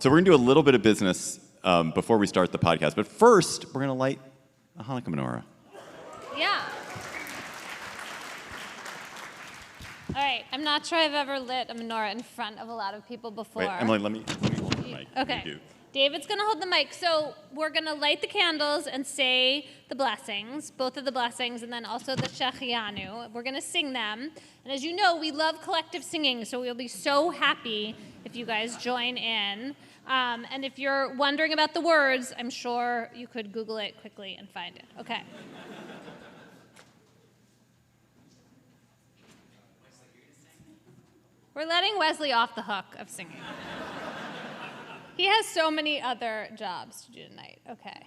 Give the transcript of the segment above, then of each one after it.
So we're going to do a little bit of business before we start the podcast. But first, we're going to light a Hanukkah menorah. Yeah. All right. I'm not sure I've ever lit a menorah in front of a lot of people before. Wait, Emily, let me hold the mic. Okay. You do. David's going to hold the mic. So we're going to light the candles and say the blessings, both of the blessings, and then also the Shechianu. We're going to sing them. And as you know, we love collective singing, so we'll be so happy if you guys join in. And if you're wondering about the words, I'm sure you could Google it quickly and find it. Okay. We're letting Wesley off the hook of singing. He has so many other jobs to do tonight. Okay.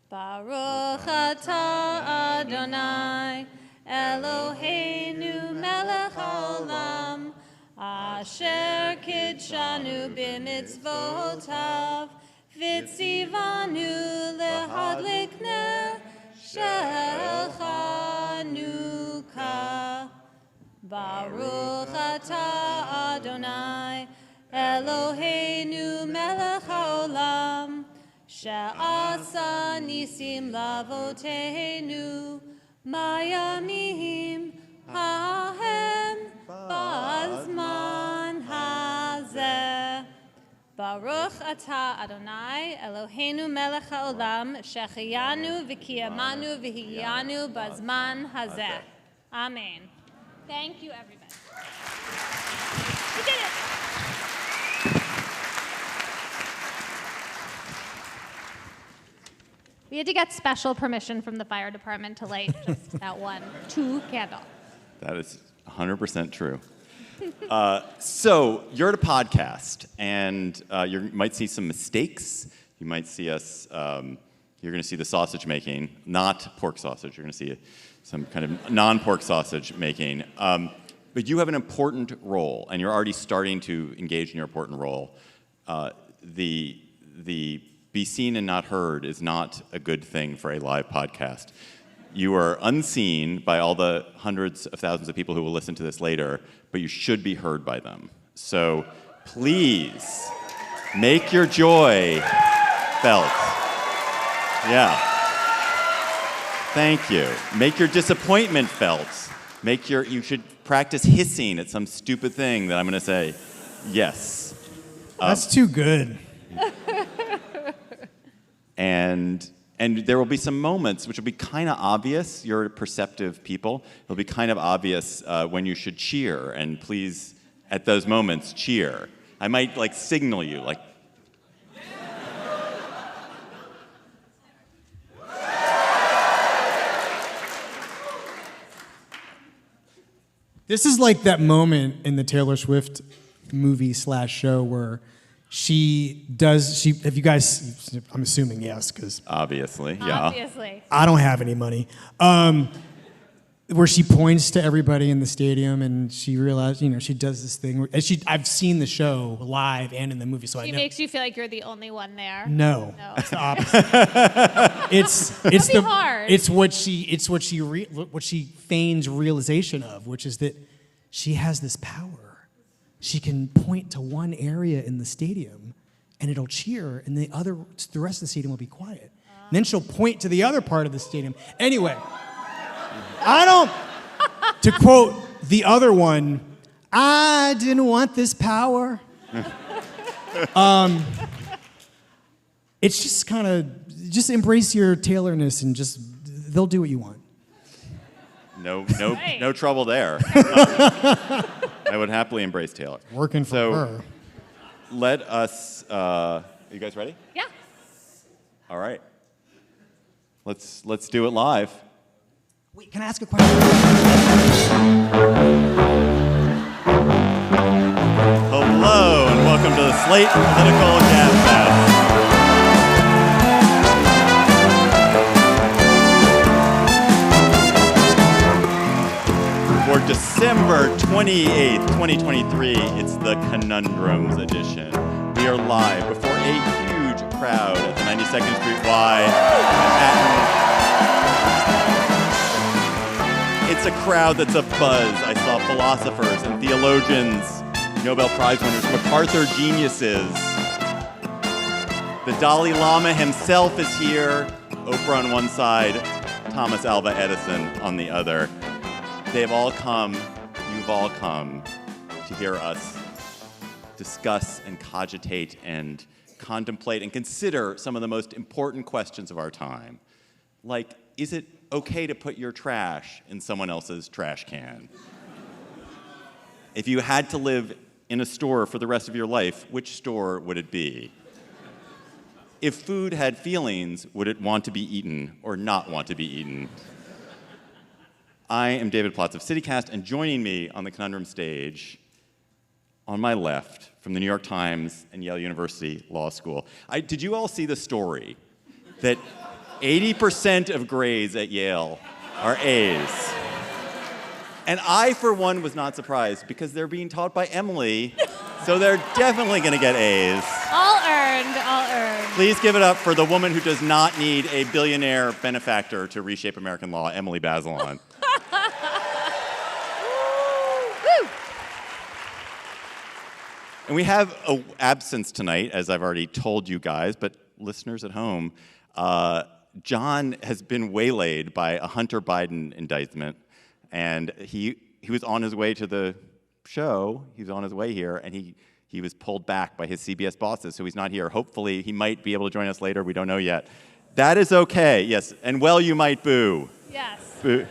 Baruch atah Adonai Eloheinu melech haolam asher kidshanu b'mitzvotav v'tzivanu lehadlik ner shel Chanukah. Baruch atah Adonai Eloheinu melech haolam she'asa nisim lavoteinu mayamim hahem bazman hazeh. Baruch atah Adonai Eloheinu melech haolam she'chiyanu v'kiyamanu v'hiyanu bazman hazeh. Amen. Thank you, everybody. We did it. We had to get special permission from the fire department to light just that two candle. That is 100% true. So you're at a podcast, and you might see some mistakes. You might see us, you're going to see the sausage making, not pork sausage. You're going to see some kind of non-pork sausage making. But you have an important role, and you're already starting to engage in your important role. The be seen and not heard is not a good thing for a live podcast. You are unseen by all the hundreds of thousands of people who will listen to this later, but you should be heard by them. So please, make your joy felt. Yeah. Thank you. Make your disappointment felt. You should practice hissing at some stupid thing that I'm going to say. Yes. That's too good. And there will be some moments which will be kind of obvious. You're perceptive people. It'll be kind of obvious when you should cheer. And please, at those moments, cheer. I might signal you, This is like that moment in the Taylor Swift movie / show where have you guys, I'm assuming yes, because obviously, yeah. Obviously. I don't have any money. Where she points to everybody in the stadium and she realized, she does this thing. I've seen the show live and in the movie, so I know. She makes you feel like you're the only one there. No. It's the opposite. Hard. It's what she feigns realization of, which is that she has this power. She can point to one area in the stadium, and it'll cheer, and the rest of the stadium will be quiet. And then she'll point to the other part of the stadium. Anyway, to quote the other one, I didn't want this power. It's just kind of, just embrace your Taylorness and they'll do what you want. No trouble there. I would happily embrace Taylor. Working for her. Let us, are you guys ready? Yeah. All right. Let's do it live. Wait, can I ask a question? Hello, and welcome to the Slate Political Gabfest. For December 28th, 2023, it's the Conundrums edition. We are live before a huge crowd at the 92nd Street Y Manhattan. It's a crowd that's abuzz. I saw philosophers and theologians Nobel Prize winners, MacArthur geniuses. The Dalai Lama himself is here. Oprah on one side, Thomas Alva Edison on the other. They've all come, you've all come to hear us discuss and cogitate and contemplate and consider some of the most important questions of our time. Like, is it okay to put your trash in someone else's trash can? If you had to live in a store for the rest of your life, which store would it be? If food had feelings, would it want to be eaten or not want to be eaten? I am David Plotz of City Cast, and joining me on the Conundrum stage, on my left, from the New York Times and Yale University Law School. Did you all see the story that 80% of grades at Yale are A's? And I, for one, was not surprised because they're being taught by Emily, so they're definitely going to get A's. All earned, all earned. Please give it up for the woman who does not need a billionaire benefactor to reshape American law, Emily Bazelon. And we have an absence tonight, as I've already told you guys, but listeners at home, John has been waylaid by a Hunter Biden indictment, and he was on his way to the show. He was on his way here, and he was pulled back by his CBS bosses, so he's not here. Hopefully, he might be able to join us later. We don't know yet. That is okay, yes. And well, you might boo. Yes. Boo.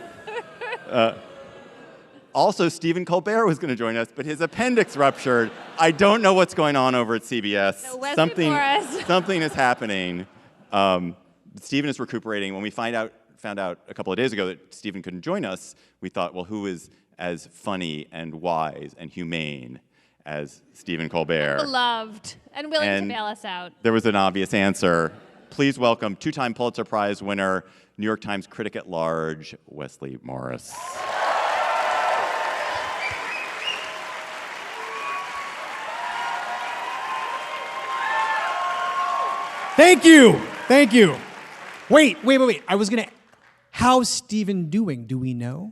Also, Stephen Colbert was going to join us, but his appendix ruptured. I don't know what's going on over at CBS. No, Wesley Morris. Something is happening. Stephen is recuperating. When we found out a couple of days ago that Stephen couldn't join us, we thought, well, who is as funny and wise and humane as Stephen Colbert? Beloved and willing And to bail us out. There was an obvious answer. Please welcome two-time Pulitzer Prize winner, New York Times critic at large, Wesley Morris. Thank you. Thank you. Wait. I was going to... How's Stephen doing? Do we know?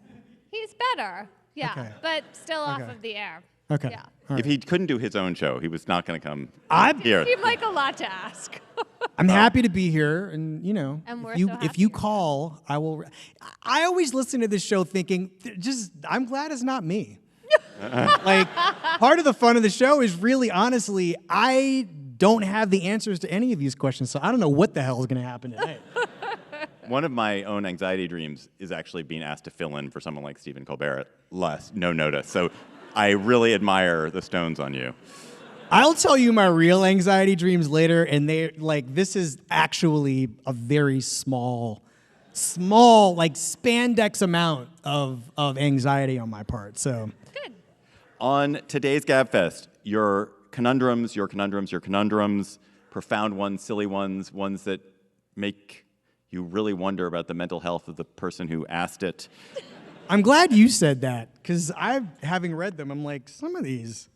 He's better, yeah, Okay. but still off Okay. of the air. Okay. Yeah. All right. If he couldn't do his own show, he was not going to come I'm here. Seemed like a lot to ask. I'm happy to be here, and And we're if you so if happy you you're here. call, I will. I always listen to this show thinking, I'm glad it's not me. Like, part of the fun of the show is really, honestly, I don't have the answers to any of these questions, so I don't know what the hell is going to happen tonight. One of my own anxiety dreams is actually being asked to fill in for someone like Stephen Colbert at no notice. So I really admire the stones on you. I'll tell you my real anxiety dreams later, and this is actually a very small, like spandex amount of anxiety on my part. So Good. On today's Gabfest, your conundrums, profound ones, silly ones that make you really wonder about the mental health of the person who asked it. I'm glad you said that, because having read them, I'm like, some of these,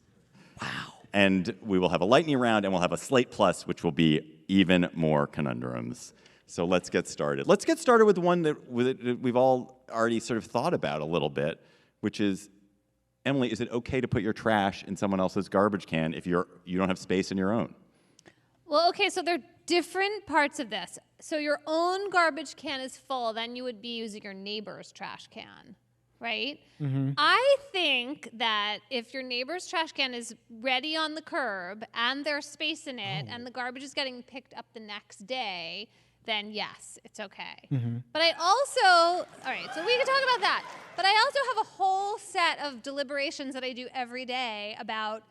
wow. And we will have a lightning round, and we'll have a Slate Plus, which will be even more conundrums. So let's get started. Let's get started with one that we've all already sort of thought about a little bit, which is, Emily, is it okay to put your trash in someone else's garbage can if you don't have space in your own? Well, okay, so there are different parts of this. So your own garbage can is full, then you would be using your neighbor's trash can, right? Mm-hmm. I think that if your neighbor's trash can is ready on the curb and there's space in it and the garbage is getting picked up the next day, then yes, it's okay. Mm-hmm. But I also, all right, so we can talk about that. But I also have a whole set of deliberations that I do every day about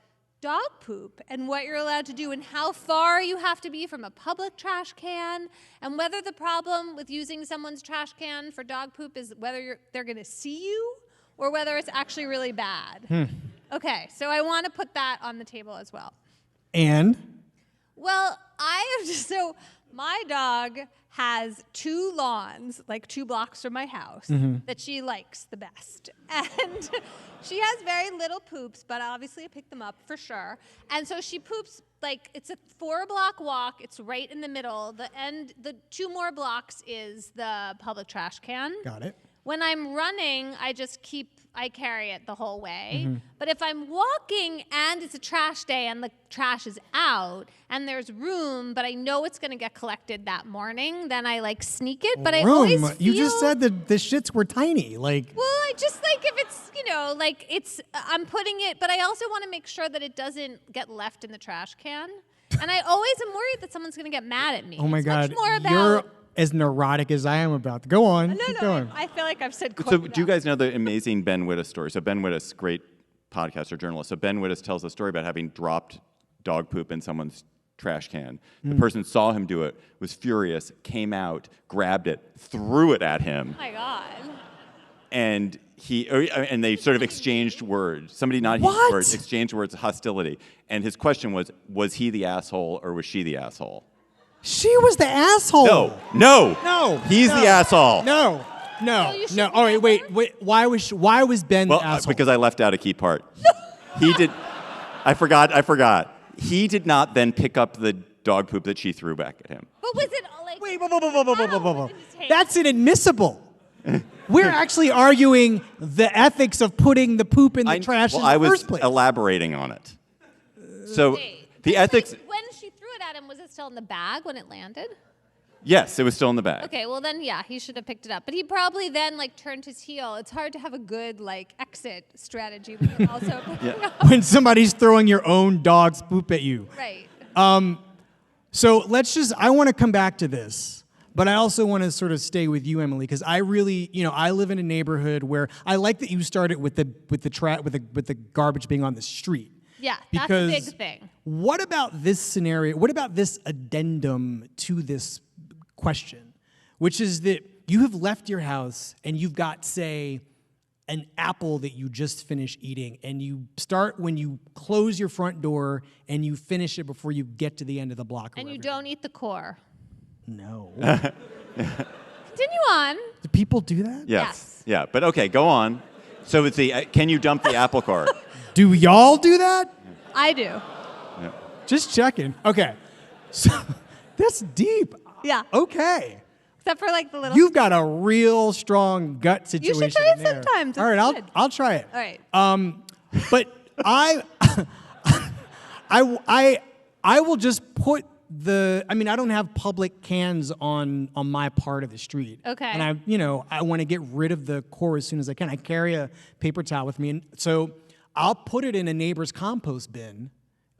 dog poop and what you're allowed to do and how far you have to be from a public trash can and whether the problem with using someone's trash can for dog poop is whether they're going to see you or whether it's actually really bad. Okay, so I want to put that on the table as well. And Well, so my dog has 2 lawns, like 2 blocks from my house, that she likes the best. And she has very little poops, but obviously I pick them up for sure. And so she poops, like, it's a 4-block walk. It's right in the middle. The 2 more blocks is the public trash can. got it. When I'm running, I just keep I carry it the whole way. Mm-hmm. But if I'm walking and it's a trash day and the trash is out and there's room, but I know it's going to get collected that morning, then I like sneak it. But I always feel, You just said that the shits were tiny. Like, well, I just like if it's, like it's, I'm putting it, but I also want to make sure that it doesn't get left in the trash can. And I always am worried that someone's going to get mad at me. oh my It's God, much more about, you're as neurotic as I am about. Go on. Keep going. I feel like I've said quite So do you guys know the amazing Ben Wittes story? So Ben Wittes, great podcaster, journalist. So Ben Wittes tells a story about having dropped dog poop in someone's trash can. The person saw him do it, was furious, came out, grabbed it, threw it at him. Oh my God. And and they sort of exchanged words. Somebody not What? used words, exchanged words of hostility. And his question was he the asshole or was she the asshole? She was the asshole. No. He's the asshole. No. All right, wait. Why was Ben the asshole? Because I left out a key part. He did. I forgot. He did not then pick up the dog poop that she threw back at him. But was it like? Wait, whoa. That's inadmissible. We're actually arguing the ethics of putting the poop in the trash in the first place. I was elaborating on it. So Wait, the but, ethics. like, when she threw it at him, was it still in the bag when it landed? Yes, it was still in the bag. Okay, well then, yeah, he should have picked it up. But he probably then like turned his heel. It's hard to have a good like exit strategy, but also when somebody's throwing your own dog's poop at you. right. So I want to come back to this, but I also want to sort of stay with you, Emily, because I really, I live in a neighborhood where I like that you started with the garbage being on the street. Yeah, that's a big thing. What about this scenario? What about this addendum to this question, which is that you have left your house and you've got, say, an apple that you just finished eating, and you start when you close your front door and you finish it before you get to the end of the block. And you don't eat the core. No. Continue on. Do people do that? Yes. Yeah, but okay, go on. So it's can you dump the apple cart? Do y'all do that? I do. Just checking. Okay. So that's deep. Yeah. Okay. Except for like the little. You've got a real strong gut You situation. should try it in there. sometimes. All right, It's good. I'll try it. All right. But I will just put I don't have public cans on my part of the street. Okay. And I want to get rid of the core as soon as I can. I carry a paper towel with me, and so I'll put it in a neighbor's compost bin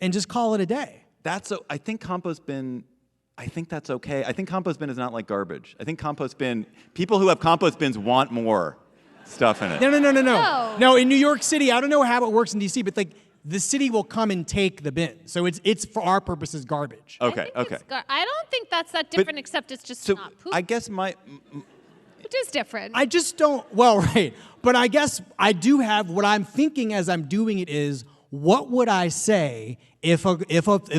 and just call it a day. I think compost bin. I think that's okay. I think compost bin is not like garbage. I think compost bin. People who have compost bins want more stuff in it. No. No, in New York City, I don't know how it works in DC, but like the city will come and take the bin, so it's for our purposes garbage. Okay. I don't think that's that different, except it's just So not poop. I guess Which is different. I just don't. Well, right, but I guess I do have what I'm thinking as I'm doing it is, what would I say if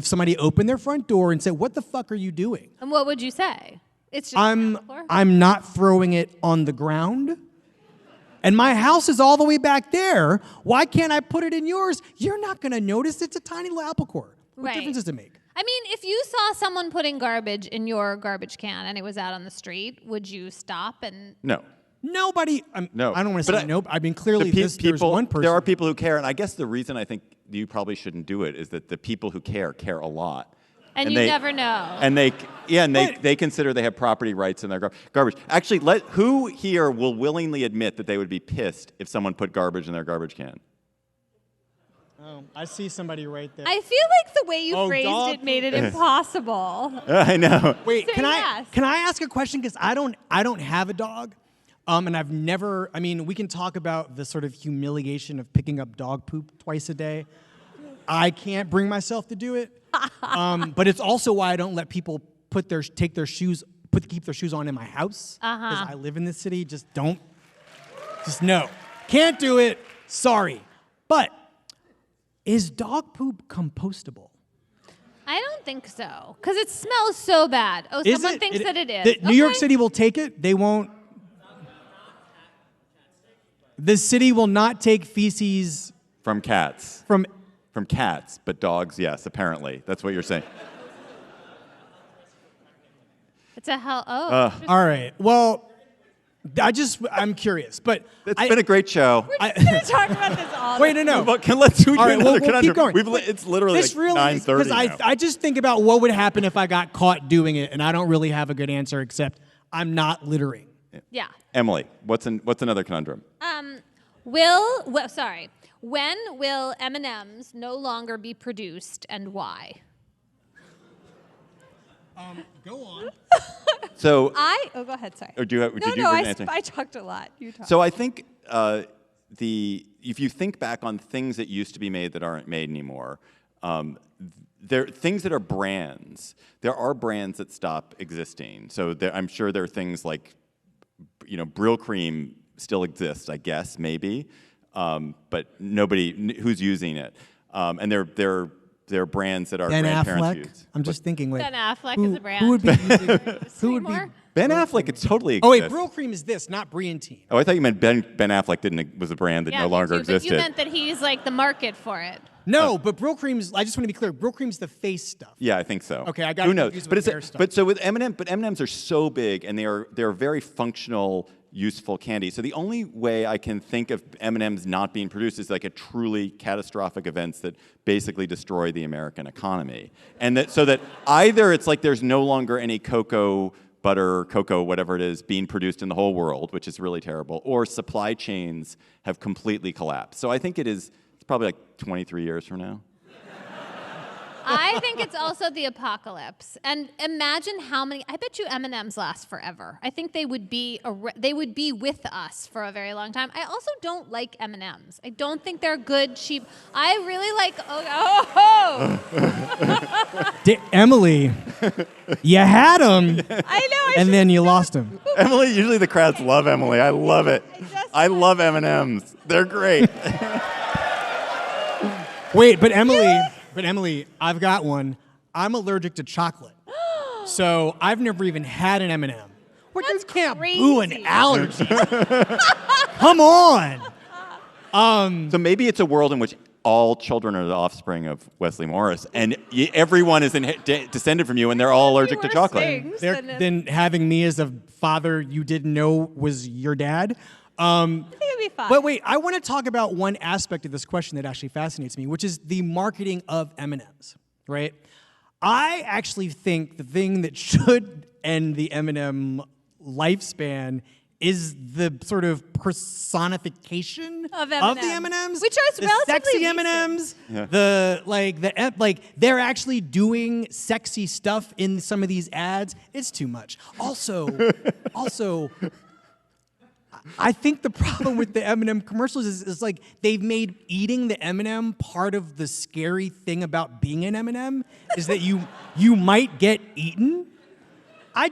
somebody opened their front door and said, "What the fuck are you doing?" And what would you say? It's just on the floor? I'm not throwing it on the ground. And my house is all the way back there. Why can't I put it in yours? You're not going to notice. It's a tiny little apple core. What difference does it make? I mean, if you saw someone putting garbage in your garbage can and it was out on the street, would you stop and... No. Nobody... No. I don't want to say no. I mean, clearly there's one person... There are people who care, and I guess the reason I think you probably shouldn't do it is that the people who care a lot. And you never know. And they consider they have property rights in their garbage. Actually, who here will willingly admit that they would be pissed if someone put garbage in their garbage can? Oh, I see somebody right there. I feel like the way you phrased it made it impossible. I know. Wait, So can yes. I ask a question? Because I don't have a dog, and I've never. I mean, we can talk about the sort of humiliation of picking up dog poop twice a day. I can't bring myself to do it, but it's also why I don't let people keep their shoes on in my house because I live in this city. Just no, can't do it. Sorry, but. Is dog poop compostable? I don't think so, because it smells so bad. Oh, someone thinks that it is. New York City will take it. They won't. The city will not take feces From cats. from. From cats, but dogs, yes, apparently. That's what you're saying. It's a hell. Oh. All right. Well, I'm curious, but It's been a great show. We're just gonna talk about this all. Wait, no. But let's do All right, another we'll keep conundrum. going. It's literally This like really is- 9:30 now. I just think about what would happen if I got caught doing it, and I don't really have a good answer except I'm not littering. Yeah. Emily, what's another conundrum? When will M&Ms no longer be produced and why? Go on. So, go ahead, sorry. or do you have, did you No, bring an answer? I talked a lot. You talked. So I think if you think back on things that used to be made that aren't made anymore, there things that are brands. There are brands that stop existing. So I'm sure there are things like, Brill Cream still exists, I guess, maybe, but nobody who's using it. And they're brands that our Ben grandparents Affleck. use. I'm just thinking, Ben Affleck is a brand. Who would be using, who would be? More? Ben Affleck, it totally exists. Oh wait, Brill Cream is this, not Briantine. Oh, I thought you meant Ben Affleck was a brand that Yeah, no me longer too, existed. But you meant that he's like the market for it. No, but Brill Cream's. I just want to be clear. Brill Cream's the face stuff. Yeah, I think so. Okay, I got Who it knows? confused But with hair stuff. but so with M&Ms are so big and they're very functional, useful candy. So the only way I can think of M&Ms not being produced is like a truly catastrophic events that basically destroy the American economy, and so that either it's like there's no longer any cocoa, whatever it is, being produced in the whole world, which is really terrible, or supply chains have completely collapsed. So I think it's probably like 23 years from now. I think it's also the apocalypse. And imagine how many. I bet you M&Ms last forever. I think they would be with us for a very long time. I also don't like M&Ms. I don't think they're good, cheap. I really like. Emily, you had him, I know. and then you lost him. Emily, usually the crowds love Emily. I love it. I love M&Ms. They're great. Wait, but Emily, I've got one. I'm allergic to chocolate, so I've never even had an M&M. What That's you can't crazy. boo an allergy? Come on. So maybe it's a world in which all children are the offspring of Wesley Morris, and everyone is descended from you, and they're all allergic to Worse chocolate. things They're- than- then having me as a father you didn't know was your dad. I think it'd be fine. But wait, I want to talk about one aspect of this question that actually fascinates me, which is the marketing of M&Ms, right? I actually think the thing that should end the M&M lifespan is the sort of personification Of the M&Ms, M&Ms, which are the relatively sexy recent. M&Ms, Yeah. they're actually doing sexy stuff in some of these ads. It's too much. Also, I think the problem with the M&M commercials is like they've made eating the M&M part of the scary thing about being an M&M is that you might get eaten. I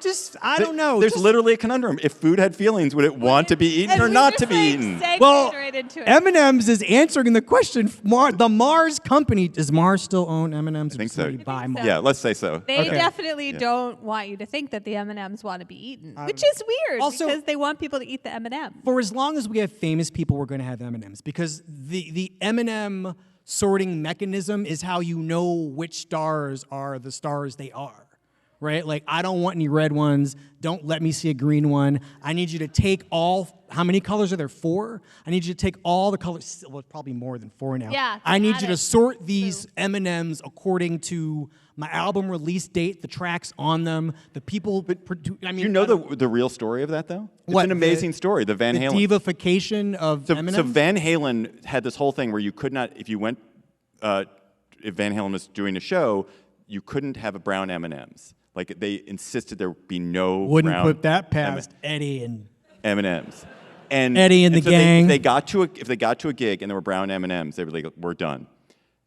don't know. There's literally a conundrum. If food had feelings, would it want to be eaten And or we not just, to be like, eaten? segued Well, right into it. M&M's is answering the question. The Mars company, does Mars still own M&M's? I think so. Buy so. Mars? Yeah, let's say so. They Okay. definitely don't want you to think that the M&Ms want to be eaten, which is weird Also- because they want people to eat the M&M. For as long as we have famous people, we're going to have M&Ms because the M&M sorting mechanism is how you know which stars are the stars they are, right? Like, I don't want any red ones. Don't let me see a green one. I need you to take how many colors are there? 4? I need you to take all the colors. Well, probably more than 4 now. Yeah, I need you to dramatic. sort these M&Ms according to my album release date, the tracks on them, the people. I mean, You know the real story of that, though? It's What, an amazing story, the Van the Halen. divification of So M&Ms? Van Halen had this whole thing where you could not, if Van Halen was doing a show, you couldn't have a brown M&Ms. Like, they insisted there be no Wouldn't brown put that past Eddie and M&Ms. And Eddie and the so gang. if they got to a gig and there were brown M&Ms, they were like, "We're done,"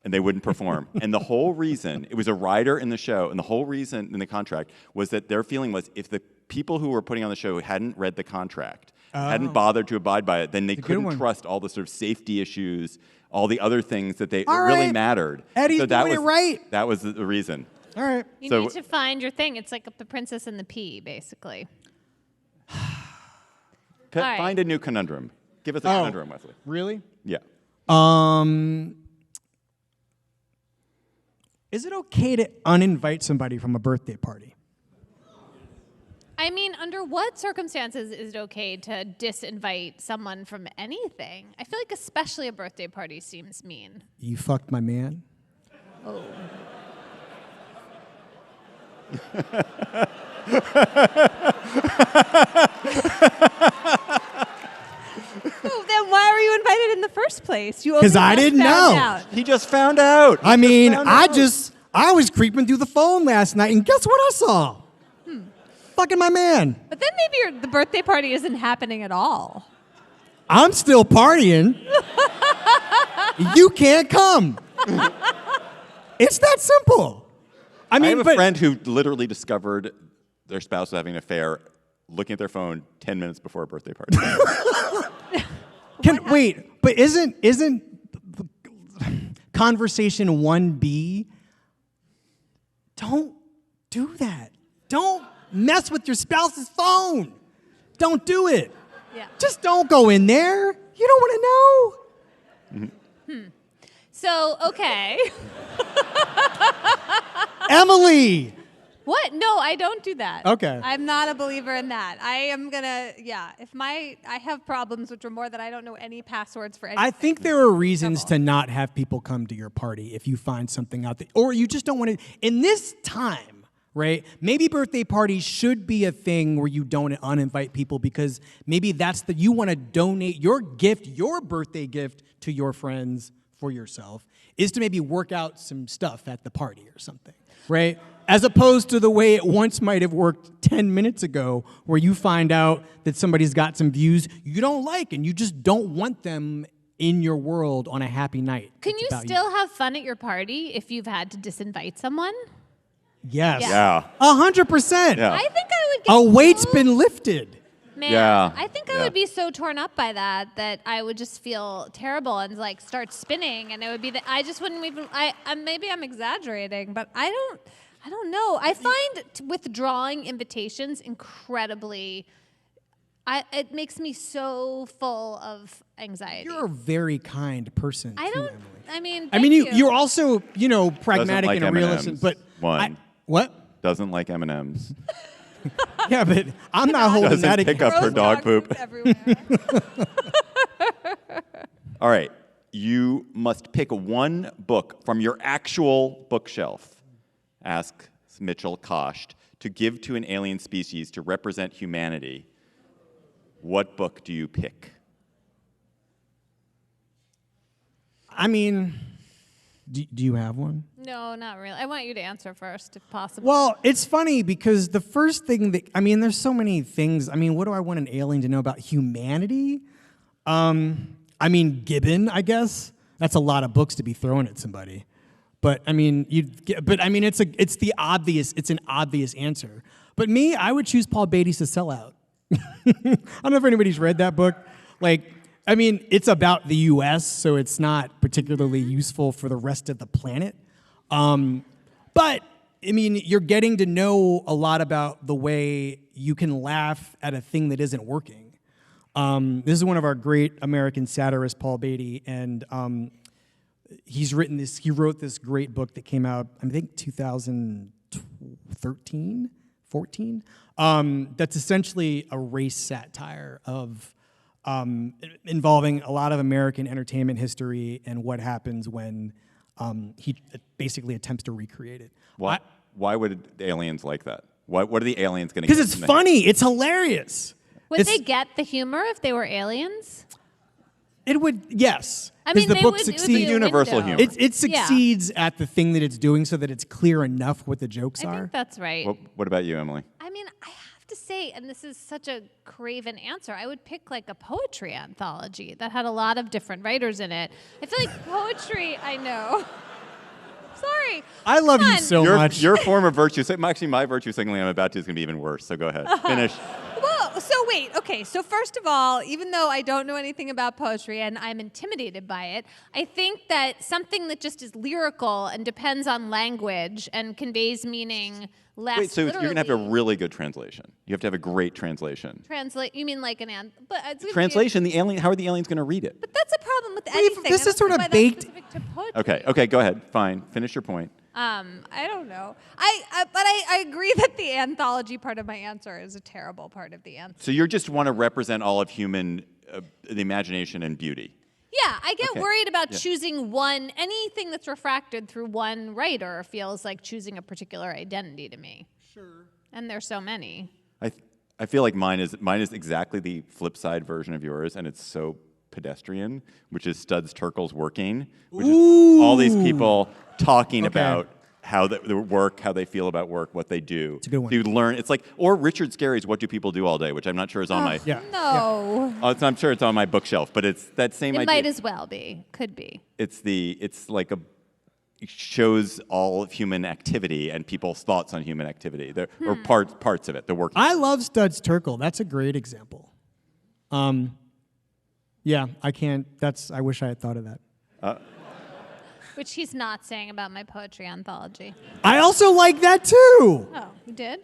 and they wouldn't perform. And the whole reason, it was a rider in the show, and the whole reason in the contract was that their feeling was if the people who were putting on the show hadn't read the contract, hadn't bothered to abide by it, then they good couldn't one. trust all the sort of safety issues, all the other things that All really right. mattered. Eddie's so that doing it was, right. That was the reason. all right. You So- need to find your thing. It's like the Princess and the Pea, basically. All right. Find a new conundrum. Give us a Oh. conundrum, Wesley. Really? Yeah. Is it okay to uninvite somebody from a birthday party? I mean, under what circumstances is it okay to disinvite someone from anything? I feel like especially a birthday party seems mean. You fucked my man? Oh. Oh, then why were you invited in the first place? You 'Cause only I just didn't found know. out. He just found out. I mean, I was creeping through the phone last night, and guess what I saw? Fucking my man. But then maybe the birthday party isn't happening at all. I'm still partying. You can't come. It's that simple. I mean, have a friend who literally discovered their spouse was having an affair looking at their phone 10 minutes before a birthday party. Wait, but isn't conversation 1B? Don't do that. Don't mess with your spouse's phone. Don't do it. Yeah. Just don't go in there. You don't want to know. So, okay. Emily. What? No, I don't do that. Okay. I'm not a believer in that. I am gonna, if I have problems which are more that I don't know any passwords for anything. I think there are reasons to not have people come to your party if you find something out there, or you just don't want to. In this time, right? Maybe birthday parties should be a thing where you don't uninvite people because maybe you want to donate your gift, your birthday gift to your friends for yourself, is to maybe work out some stuff at the party or something, right? As opposed to the way it once might have worked 10 minutes ago, where you find out that somebody's got some views you don't like and you just don't want them in your world on a happy night. Can It's you about still have fun at your party if you've had to disinvite someone? Yes. Yeah. 100%. Yeah. I think I would get A weight's so- been lifted. Man, Yeah. I think I Yeah. would be so torn up by that I would just feel terrible and like start spinning, and it would be that I just wouldn't even. Maybe I'm exaggerating, but I don't know. I find withdrawing invitations incredibly. It makes me so full of anxiety. You're a very kind person. I too, don't. Emily. I mean, I mean, thank you're also, pragmatic like and a realist. M&Ms. But One. what? Doesn't like M&Ms. Yeah, but I'm not holding Doesn't that pick against. up her dog poop poop. everywhere. All right. You must pick one book from your actual bookshelf, asks Mitchell Kosht, to give to an alien species to represent humanity. What book do you pick? I mean, do you have one? No, not really. I want you to answer first, if possible. Well, it's funny because the first thing there's so many things. I mean, what do I want an alien to know about humanity? I mean, Gibbon, I guess. That's a lot of books to be thrown at somebody. But I mean, it's an obvious answer. But me, I would choose Paul Beatty's The Sellout. I don't know if anybody's read that book. It's about the U.S., so it's not particularly useful for the rest of the planet. But, you're getting to know a lot about the way you can laugh at a thing that isn't working. This is one of our great American satirists, Paul Beatty, and he wrote this great book that came out, I think, 2013, 14, that's essentially a race satire of involving a lot of American entertainment history and what happens when he basically attempts to recreate it. Why would aliens like that? What are the aliens going to get? Because it's funny. It's hilarious. Would they get the humor if they were aliens? It would, yes. I mean, the book it would be succeeds. a Universal window. humor. It succeeds at the thing that it's doing so that it's clear enough what the jokes I are. think that's right. What about you, Emily? I mean, I have to say, and this is such a craven answer, I would pick like a poetry anthology that had a lot of different writers in it. I feel like poetry, I know. Sorry. I love Come you on. so much. Your form of virtue, actually my virtue signaling I'm about to is going to be even worse, so go ahead. Finish. Well, so wait, okay. So first of all, even though I don't know anything about poetry and I'm intimidated by it, I think that something that just is lyrical and depends on language and conveys meaning less Wait, so you're going to have a literally- really good translation. You have to have a great translation. Translate? You mean like but it's gonna be- Translation, how are the aliens going to read it? But that's a problem with anything. this is I don't sort see of why that's baked- specific to poetry. Okay, go ahead. Fine. Finish your point. I don't know. But I agree that the anthology part of my answer is a terrible part of the answer. So you just want to represent all of human, the imagination and beauty. Yeah, I get worried about Yeah. choosing anything that's refracted through one writer feels like choosing a particular identity to me. Sure. And there's so many. I feel like mine is exactly the flip side version of yours, and it's so pedestrian, which is Studs Terkel's Working, which is all these people talking about how they work, how they feel about work, what they do. It's a good one. So you learn. It's like, or Richard Scarry's What Do People Do All Day, which I'm not sure is on my. Yeah. No. I'm sure it's on my bookshelf, but it's that same It idea. might as well be. Could be. It's like it shows all of human activity and people's thoughts on human activity, or parts of it, the work. I love Studs Terkel. That's a great example. Yeah, I can't. I wish I had thought of that. Which he's not saying about my poetry anthology. I also like that too. Oh, you did?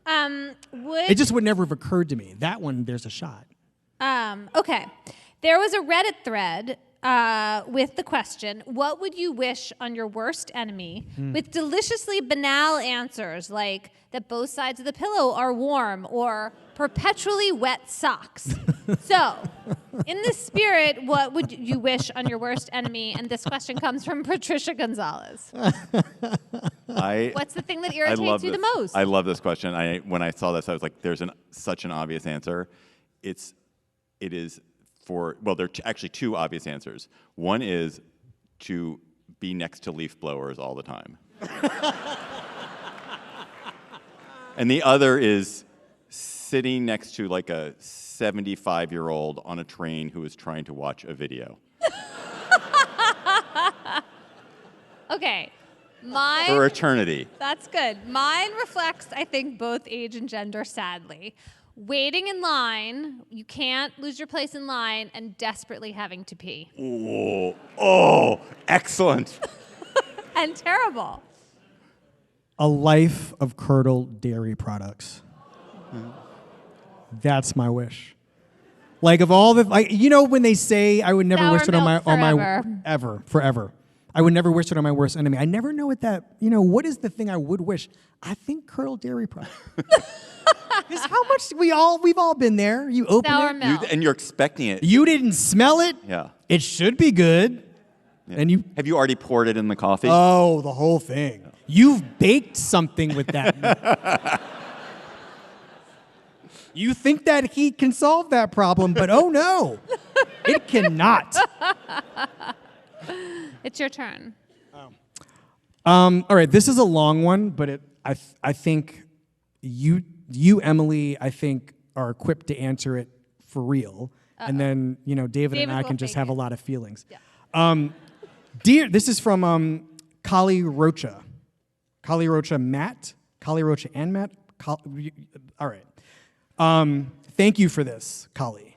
It just would never have occurred to me. That one, there's a shot. Okay. There was a Reddit thread with the question, what would you wish on your worst enemy? With deliciously banal answers like that both sides of the pillow are warm or perpetually wet socks. So, in this spirit, what would you wish on your worst enemy? And this question comes from Patricia Gonzalez. What's the thing that irritates you the most? I love this question. When I saw this, I was like, there's such an obvious answer. It is there are actually two obvious answers. One is to be next to leaf blowers all the time. And the other is sitting next to like a 75-year-old on a train who is trying to watch a video. Okay. Mine, For eternity. that's good. Mine reflects, I think, both age and gender, sadly. Waiting in line, you can't lose your place in line, and desperately having to pee. Oh, excellent. And terrible. A life of curdled dairy products. That's my wish. Like of all the, when they say I would never Sour wish it on milk my forever. forever. I would never wish it on my worst enemy. I never know what that, what is the thing I would wish? I think curdled dairy products. Because how much we've all been there. You open Sour it, milk. And you're expecting it. you didn't smell it. Yeah. It should be good. Yeah. And you, Have you already poured it in the coffee? oh, the whole thing. You've baked something with that milk. You think that heat can solve that problem, but oh no, it cannot. It's your turn. All right, this is a long one, but I think you, Emily, I think are equipped to answer it for real, and then David and I will can just fake have a it. lot of feelings. Yeah. Dear, this is from Kali Rocha. Kali Rocha Matt. Kali Rocha and Matt. All right. Thank you for this, Kali.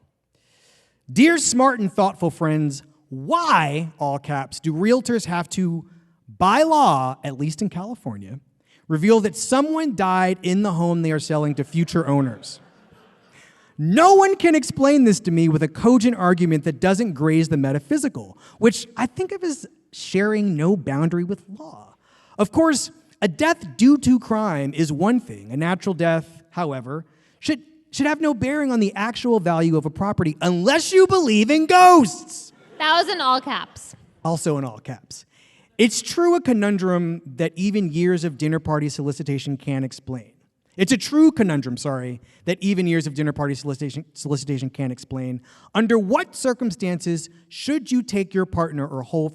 Dear smart and thoughtful friends, why, all caps, do realtors have to, by law, at least in California, reveal that someone died in the home they are selling to future owners? No one can explain this to me with a cogent argument that doesn't graze the metaphysical, which I think of as sharing no boundary with law. Of course, a death due to crime is one thing. A natural death, however, should have no bearing on the actual value of a property unless you believe in ghosts. That was in all caps. Also in all caps. It's true a conundrum that even years of dinner party solicitation can't explain. It's a true conundrum, that even years of dinner party solicitation can't explain. Under what circumstances should you take your partner or whole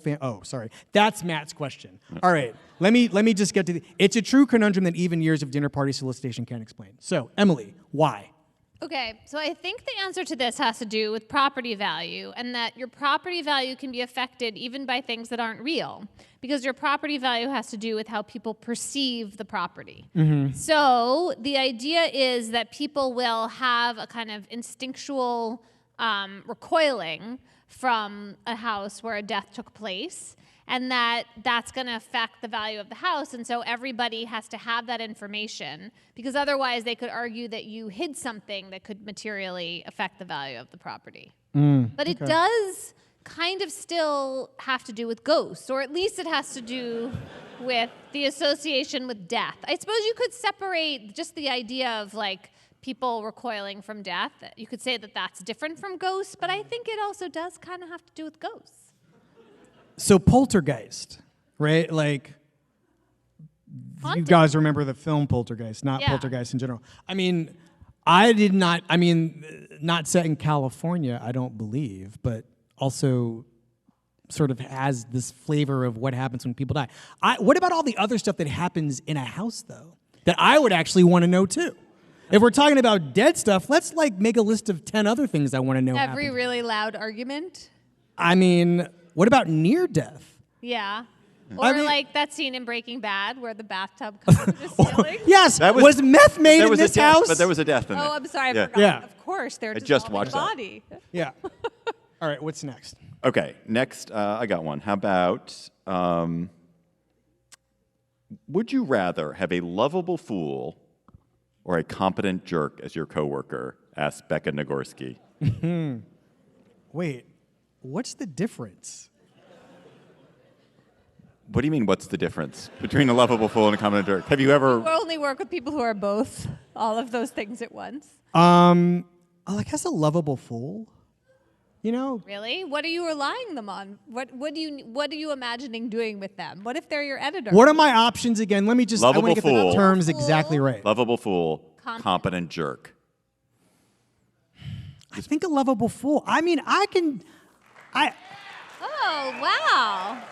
that's Matt's question. All right, let me just get to it's a true conundrum that even years of dinner party solicitation can't explain. So, Emily, why? Okay, so I think the answer to this has to do with property value, and that your property value can be affected even by things that aren't real, because your property value has to do with how people perceive the property. Mm-hmm. So the idea is that people will have a kind of instinctual recoiling from a house where a death took place, and that's going to affect the value of the house, and so everybody has to have that information, because otherwise they could argue that you hid something that could materially affect the value of the property. But it does kind of still have to do with ghosts, or at least it has to do with the association with death. I suppose you could separate just the idea of like people recoiling from death. You could say that that's different from ghosts, but I think it also does kind of have to do with ghosts. So poltergeist, right? Like, you Haunted. guys remember the film Poltergeist, not Yeah. Poltergeist in general. I mean, not set in California, I don't believe, but also sort of has this flavor of what happens when people die. What about all the other stuff that happens in a house, though, that I would actually want to know, too? If we're talking about dead stuff, let's like make a list of 10 other things I want to know. Every happen. really loud argument. I mean, what about near death? Yeah. I Or mean- like that scene in Breaking Bad where the bathtub comes to the ceiling. Yes, That was meth made there in was this a death, house? but there was a death in there. Oh, I'm sorry, I Yeah. forgot. Yeah. Of course, they're just dissolving watched the that. body. Yeah. All right, what's next? Okay, next, I got one. How about, would you rather have a lovable fool or a competent jerk as your coworker? Asked Becca Nagorski. Wait, what's the difference? What do you mean, what's the difference between a lovable fool and a competent jerk? Have you ever... We only work with people who are both all of those things at once. I guess a lovable fool. You know, Really? What are you relying them on? What are you imagining doing with them? What if they're your editor? what are my options again? Let me just, I Lovable want to get fool. the terms Fool. exactly right. Lovable fool, Competent. competent jerk. I think a lovable fool. I mean, Oh, wow.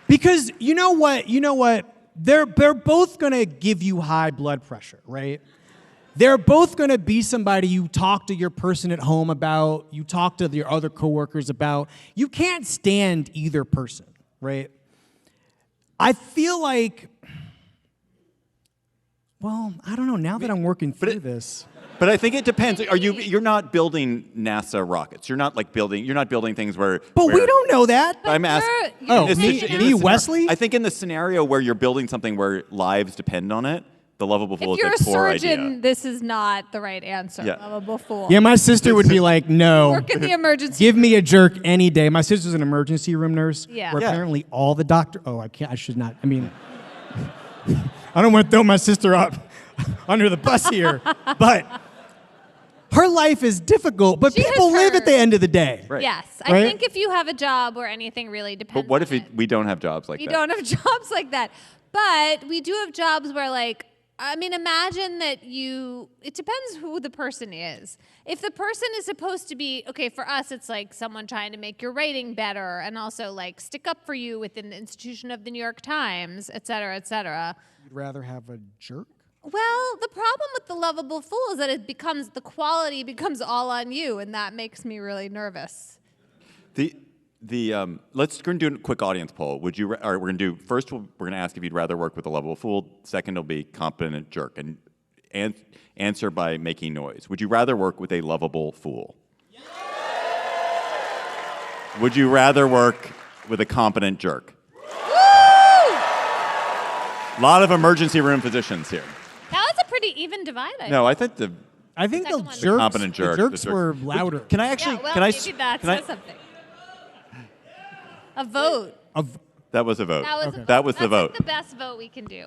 because you know what? They're both gonna give you high blood pressure, right? They're both gonna be somebody you talk to your person at home about, you talk to your other coworkers about. You can't stand either person, right? I feel like, well, I don't know. Now that I'm working through this, But I think it depends. You're not building NASA rockets. You're not building things where... but we don't know that. I'm asking... Oh, me, Wesley? I think in the scenario where you're building something where lives depend on it, the lovable fool If you're a is a poor surgeon, idea. this is not the right answer. Yeah. Lovable fool. Yeah, my sister would be like, no. Work in the emergency. Give me a jerk any day. My sister's an emergency room nurse. Yeah. Where Yeah. apparently all the doctor. Oh, I can't. I should not. I mean, I don't want to throw my sister up under the bus here, but her life is difficult. But She has people live her- at the end of the day. Right. Yes. I Right? think if you have a job where anything really depends But what if on it. we don't have jobs like We that? don't have jobs like that. But we do have jobs where, like, I mean, imagine that it depends who the person is. If the person is supposed to be, okay, for us, it's like someone trying to make your writing better and also like stick up for you within the institution of the New York Times, et cetera, et cetera. You'd rather have a jerk? Well, the problem with the lovable fool is that the quality becomes all on you, and that makes me really nervous. Let's go and do a quick audience poll. Would you? All right, we're gonna do first. We're gonna ask if you'd rather work with a lovable fool. Second, will be competent jerk, and answer by making noise. Would you rather work with a lovable fool? Yes. Would you rather work with a competent jerk? A lot of emergency room physicians here. That was a pretty even divide. No, I think I think the Second one. jerks, competent jerk. the jerks the jerk. were louder. Can I actually? Yeah, well, can I? maybe that can I- says something. A vote. That was a vote. That was a Okay. vote. That was the That's vote. Like the best vote we can do.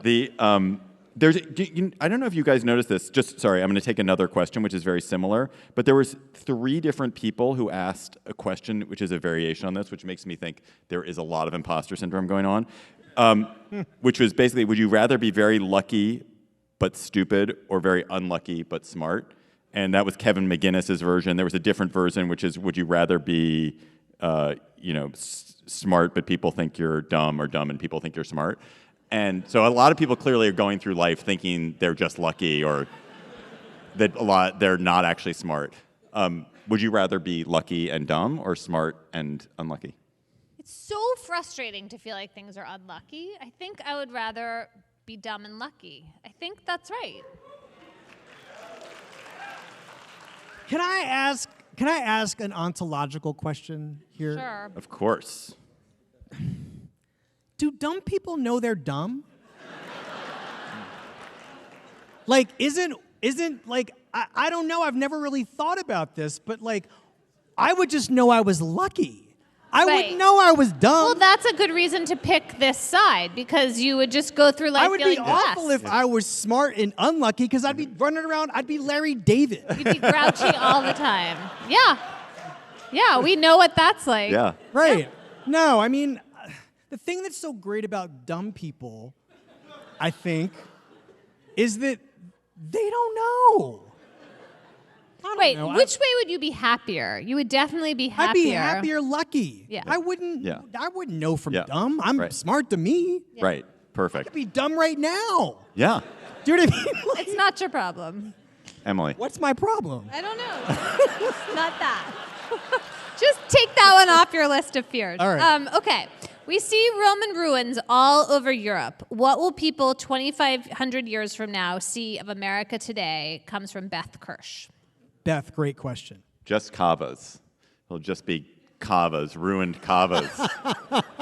I don't know if you guys noticed this. Sorry, I'm going to take another question, which is very similar. But there was 3 different people who asked a question, which is a variation on this, which makes me think there is a lot of imposter syndrome going on. Which was basically, would you rather be very lucky but stupid, or very unlucky but smart? And that was Kevin McGinnis's version. There was a different version, which is, would you rather be, smart but people think you're dumb, or dumb and people think you're smart? And so a lot of people clearly are going through life thinking they're just lucky, or that they're not actually smart. Would you rather be lucky and dumb, or smart and unlucky? It's so frustrating to feel like things are unlucky. I think I would rather be dumb and lucky. I think that's right. Can I ask an ontological question here? Sure. Of course. Do dumb people know they're dumb? Like, isn't like, I don't know, I've never really thought about this, but like, I would just know I was lucky. I Right. wouldn't know I was dumb. Well, that's a good reason to pick this side because you would just go through life I would be feeling awful blessed. if I was smart and unlucky because I'd be running around. I'd be Larry David. You'd be grouchy all the time. Yeah. Yeah, we know what that's like. Yeah. Right. No, I mean, the thing that's so great about dumb people, I think, is that they don't know. I don't Wait, know. which way would you be happier? You would definitely be happier. I'd be happier lucky. Yeah. I wouldn't know from Yeah. dumb. I'm Right. smart to me. Right. I Perfect. could be dumb right now. Yeah. Do you know what I mean? Like, It's not your problem. Emily. what's my problem? I don't know. Not that. Just take that one off your list of fears. All right. Okay. We see Roman ruins all over Europe. What will people 2,500 years from now see of America today? Comes from Beth Kirsch. Beth, great question. Just kavas. It'll just be kavas, ruined kavas.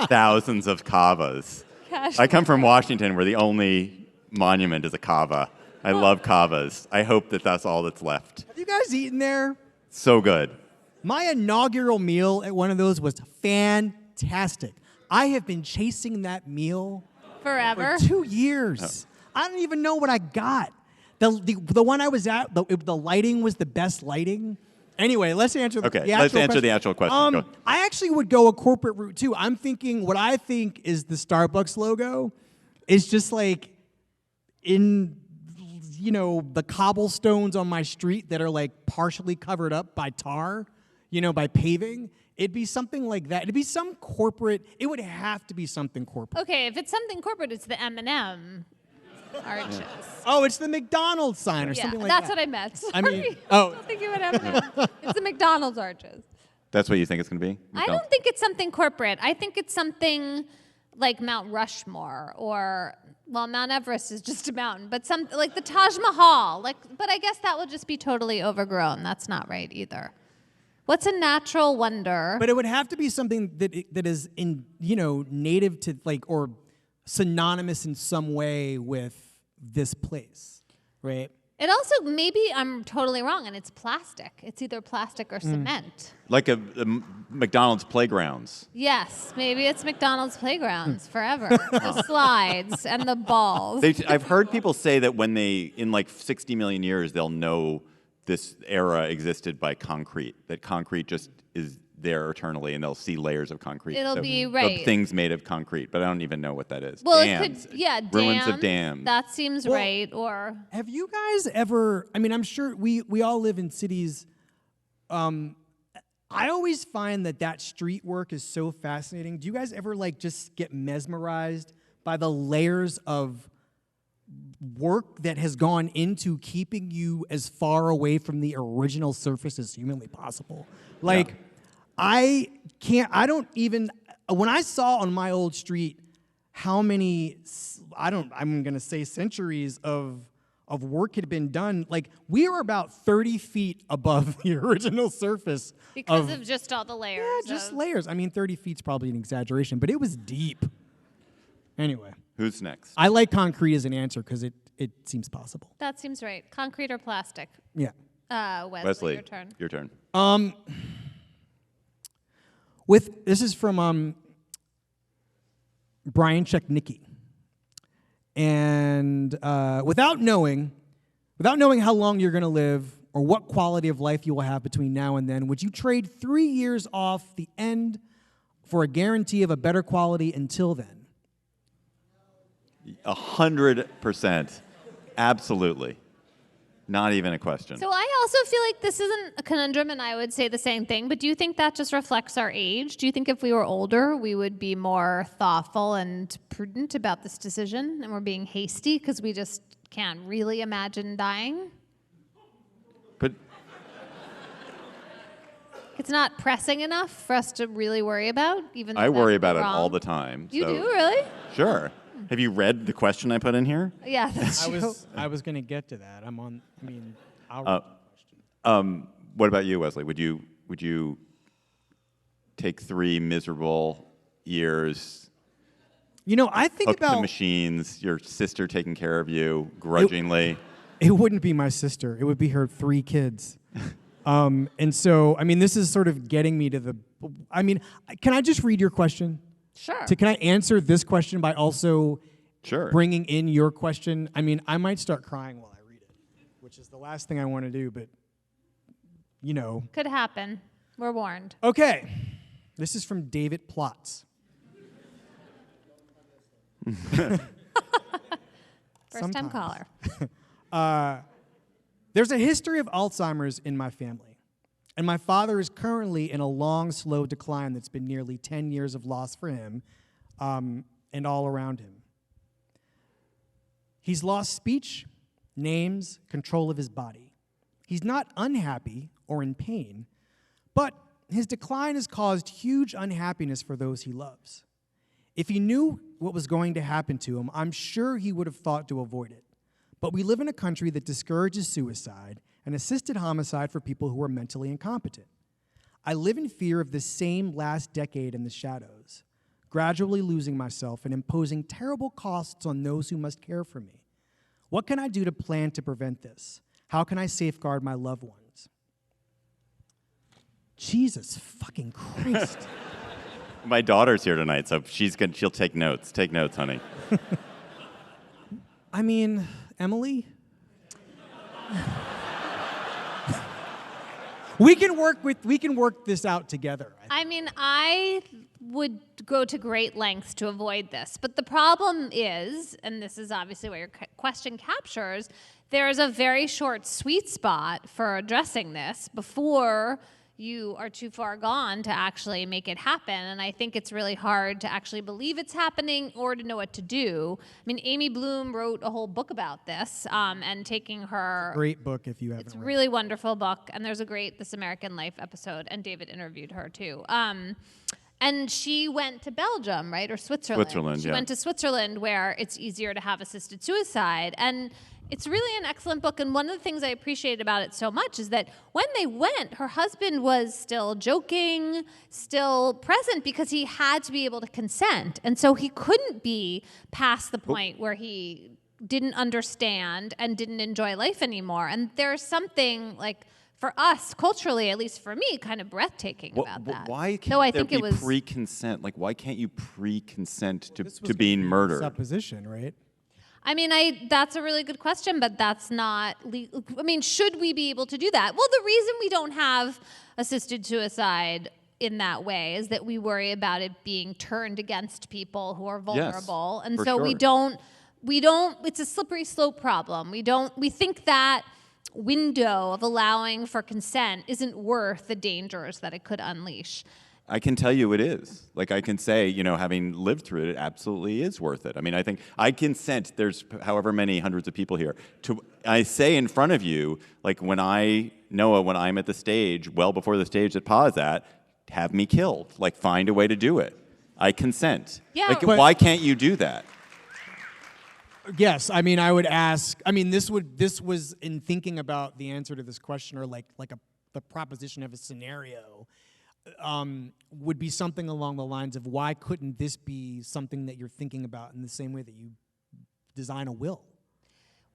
Thousands of kavas. Gosh. I come from Washington where the only monument is a kava. I love kavas. I hope that that's all that's left. Have you guys eaten there? So good. My inaugural meal at one of those was fantastic. I have been chasing that meal Forever. for 2 years. I don't even know what I got. The one I was at, the lighting was the best lighting. Anyway, let's answer Okay, the let's actual answer the actual question. Go. I actually would go a corporate route too. I'm thinking what I think is the Starbucks logo is just like in the cobblestones on my street that are like partially covered up by tar, by paving. It'd be something like that. It'd be some corporate. It would have to be something corporate. Okay, if it's something corporate, it's the M&M arches. Oh, it's the McDonald's sign or Yeah, something like That's that. what I meant. I mean, Sorry. oh. I don't think you would have. It's the McDonald's arches. That's what you think it's going to be? I don't think it's something corporate. I think it's something like Mount Rushmore or, well, Mount Everest is just a mountain, but some like the Taj Mahal. But I guess that will just be totally overgrown. That's not right either. What's a natural wonder? But it would have to be something that is in native to or synonymous in some way with this place, right? It also, maybe I'm totally wrong, and it's plastic. It's either plastic or cement. Like a McDonald's playgrounds. Yes, maybe it's McDonald's playgrounds forever. The slides and the balls. I've heard people say that when in like 60 million years, they'll know this era existed by concrete, that concrete just is there eternally, and they'll see layers of concrete. It'll So, be right. Of things made of concrete, but I don't even know what that is. Well, Dams. it could, yeah, Ruins dam, of dams. That seems Well, right. Or Have you guys ever? I mean, I'm sure we all live in cities. I always find that street work is so fascinating. Do you guys ever just get mesmerized by the layers of work that has gone into keeping you as far away from the original surface as humanly possible? I don't even, when I saw on my old street how many, I'm going to say centuries of work had been done, we were about 30 feet above the original surface. because of just all the layers. Yeah, just of- layers. I mean, 30 feet's probably an exaggeration, but it was deep. Anyway, Who's next? I like concrete as an answer because it seems possible. That seems right. Concrete or plastic? Yeah. Wesley, your turn. Your turn. This is from Brian Czechnicki. And without knowing how long you're going to live or what quality of life you will have between now and then, would you trade 3 years off the end for a guarantee of a better quality until then? 100%. Absolutely. Not even a question. So I also feel like this isn't a conundrum, and I would say the same thing, but do you think that just reflects our age? Do you think if we were older, we would be more thoughtful and prudent about this decision, and we're being hasty because we just can't really imagine dying? But It's not pressing enough for us to really worry about, even though I worry that would about be it wrong. all the time. You so- do, really? Sure. Have you read the question I put in here? Yeah, that's true. I was going to get to that. What about you, Wesley? Would you take 3 miserable years, I think hooked to about machines, your sister taking care of you grudgingly? it wouldn't be my sister. It would be her 3 kids. And so, I mean, this is sort of getting me to the. I mean, can I just read your question? Sure. Can I answer this question by also Sure. bringing in your question? I mean, I might start crying while I read it, which is the last thing I want to do, but, you know. Could happen. We're warned. Okay. This is from David Plotz. First time caller. There's a history of Alzheimer's in my family, and my father is currently in a long, slow decline that's been nearly 10 years of loss for him and all around him. He's lost speech, names, control of his body. He's not unhappy or in pain, but his decline has caused huge unhappiness for those he loves. If he knew what was going to happen to him, I'm sure he would have thought to avoid it. But we live in a country that discourages suicide and assisted homicide for people who are mentally incompetent. I live in fear of the same last decade in the shadows, gradually losing myself and imposing terrible costs on those who must care for me. What can I do to plan to prevent this? How can I safeguard my loved ones? Jesus fucking Christ. My daughter's here tonight, so she'll take notes. Take notes, honey. I mean, Emily? We can work this out together. I mean, I would go to great lengths to avoid this. But the problem is, and this is obviously what your question captures, there's a very short sweet spot for addressing this before you are too far gone to actually make it happen. And I think it's really hard to actually believe it's happening or to know what to do. I mean, Amy Bloom wrote a whole book about this and taking her... Great book if you haven't It's a read really wonderful book. And there's a great This American Life episode. And David interviewed her, too. And she went to Belgium, right? Or Switzerland. She went to Switzerland where it's easier to have assisted suicide. And it's really an excellent book. And one of the things I appreciated about it so much is that when they went, her husband was still joking, still present, because he had to be able to consent. And so he couldn't be past the point where he didn't understand and didn't enjoy life anymore. And there's something like, for us, culturally, at least for me, kind of breathtaking about that. Why can't there be pre-consent? Like, why can't you pre-consent to being murdered? Supposition, right? I mean, that's a really good question, but that's not legal. I mean, should we be able to do that? Well, the reason we don't have assisted suicide in that way is that we worry about it being turned against people who are vulnerable. Yes, and so we don't, it's a slippery slope problem. We think that window of allowing for consent isn't worth the dangers that it could unleash. I can tell you it is. Like, I can say, having lived through it, it absolutely is worth it. I mean, I think I consent, there's however many hundreds of people here, I say in front of you, like, when I'm at the stage, well before the stage that Pa's at, have me killed. Like, find a way to do it. I consent. Yeah. Like, why can't you do that? Yes, I mean, I would ask, I mean, this was in thinking about the answer to this question, or the proposition of a scenario, would be something along the lines of, why couldn't this be something that you're thinking about in the same way that you design a will?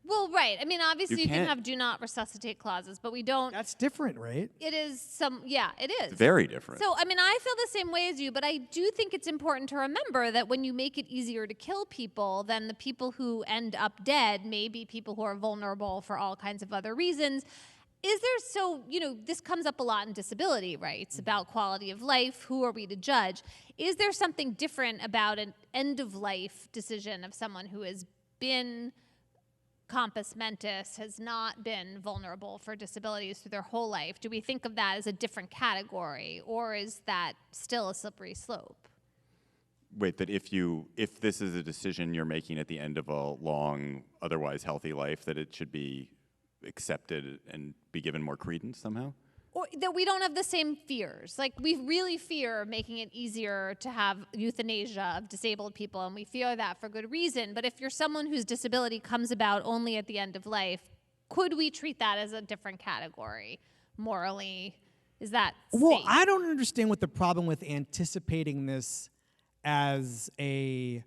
Well, right. I mean, obviously you can have do not resuscitate clauses, but we don't. That's different, right? It is it is. Very different. So, I mean, I feel the same way as you, but I do think it's important to remember that when you make it easier to kill people, then the people who end up dead may be people who are vulnerable for all kinds of other reasons. This comes up a lot in disability rights, about quality of life, who are we to judge? Is there something different about an end-of-life decision of someone who has been compos mentis, has not been vulnerable for disabilities through their whole life? Do we think of that as a different category, or is that still a slippery slope? Wait, that if this is a decision you're making at the end of a long, otherwise healthy life, that it should be accepted and be given more credence somehow? Or that we don't have the same fears. Like, we really fear making it easier to have euthanasia of disabled people, and we fear that for good reason. But if you're someone whose disability comes about only at the end of life, could we treat that as a different category morally? Is that safe? Well, I don't understand what the problem with anticipating this as a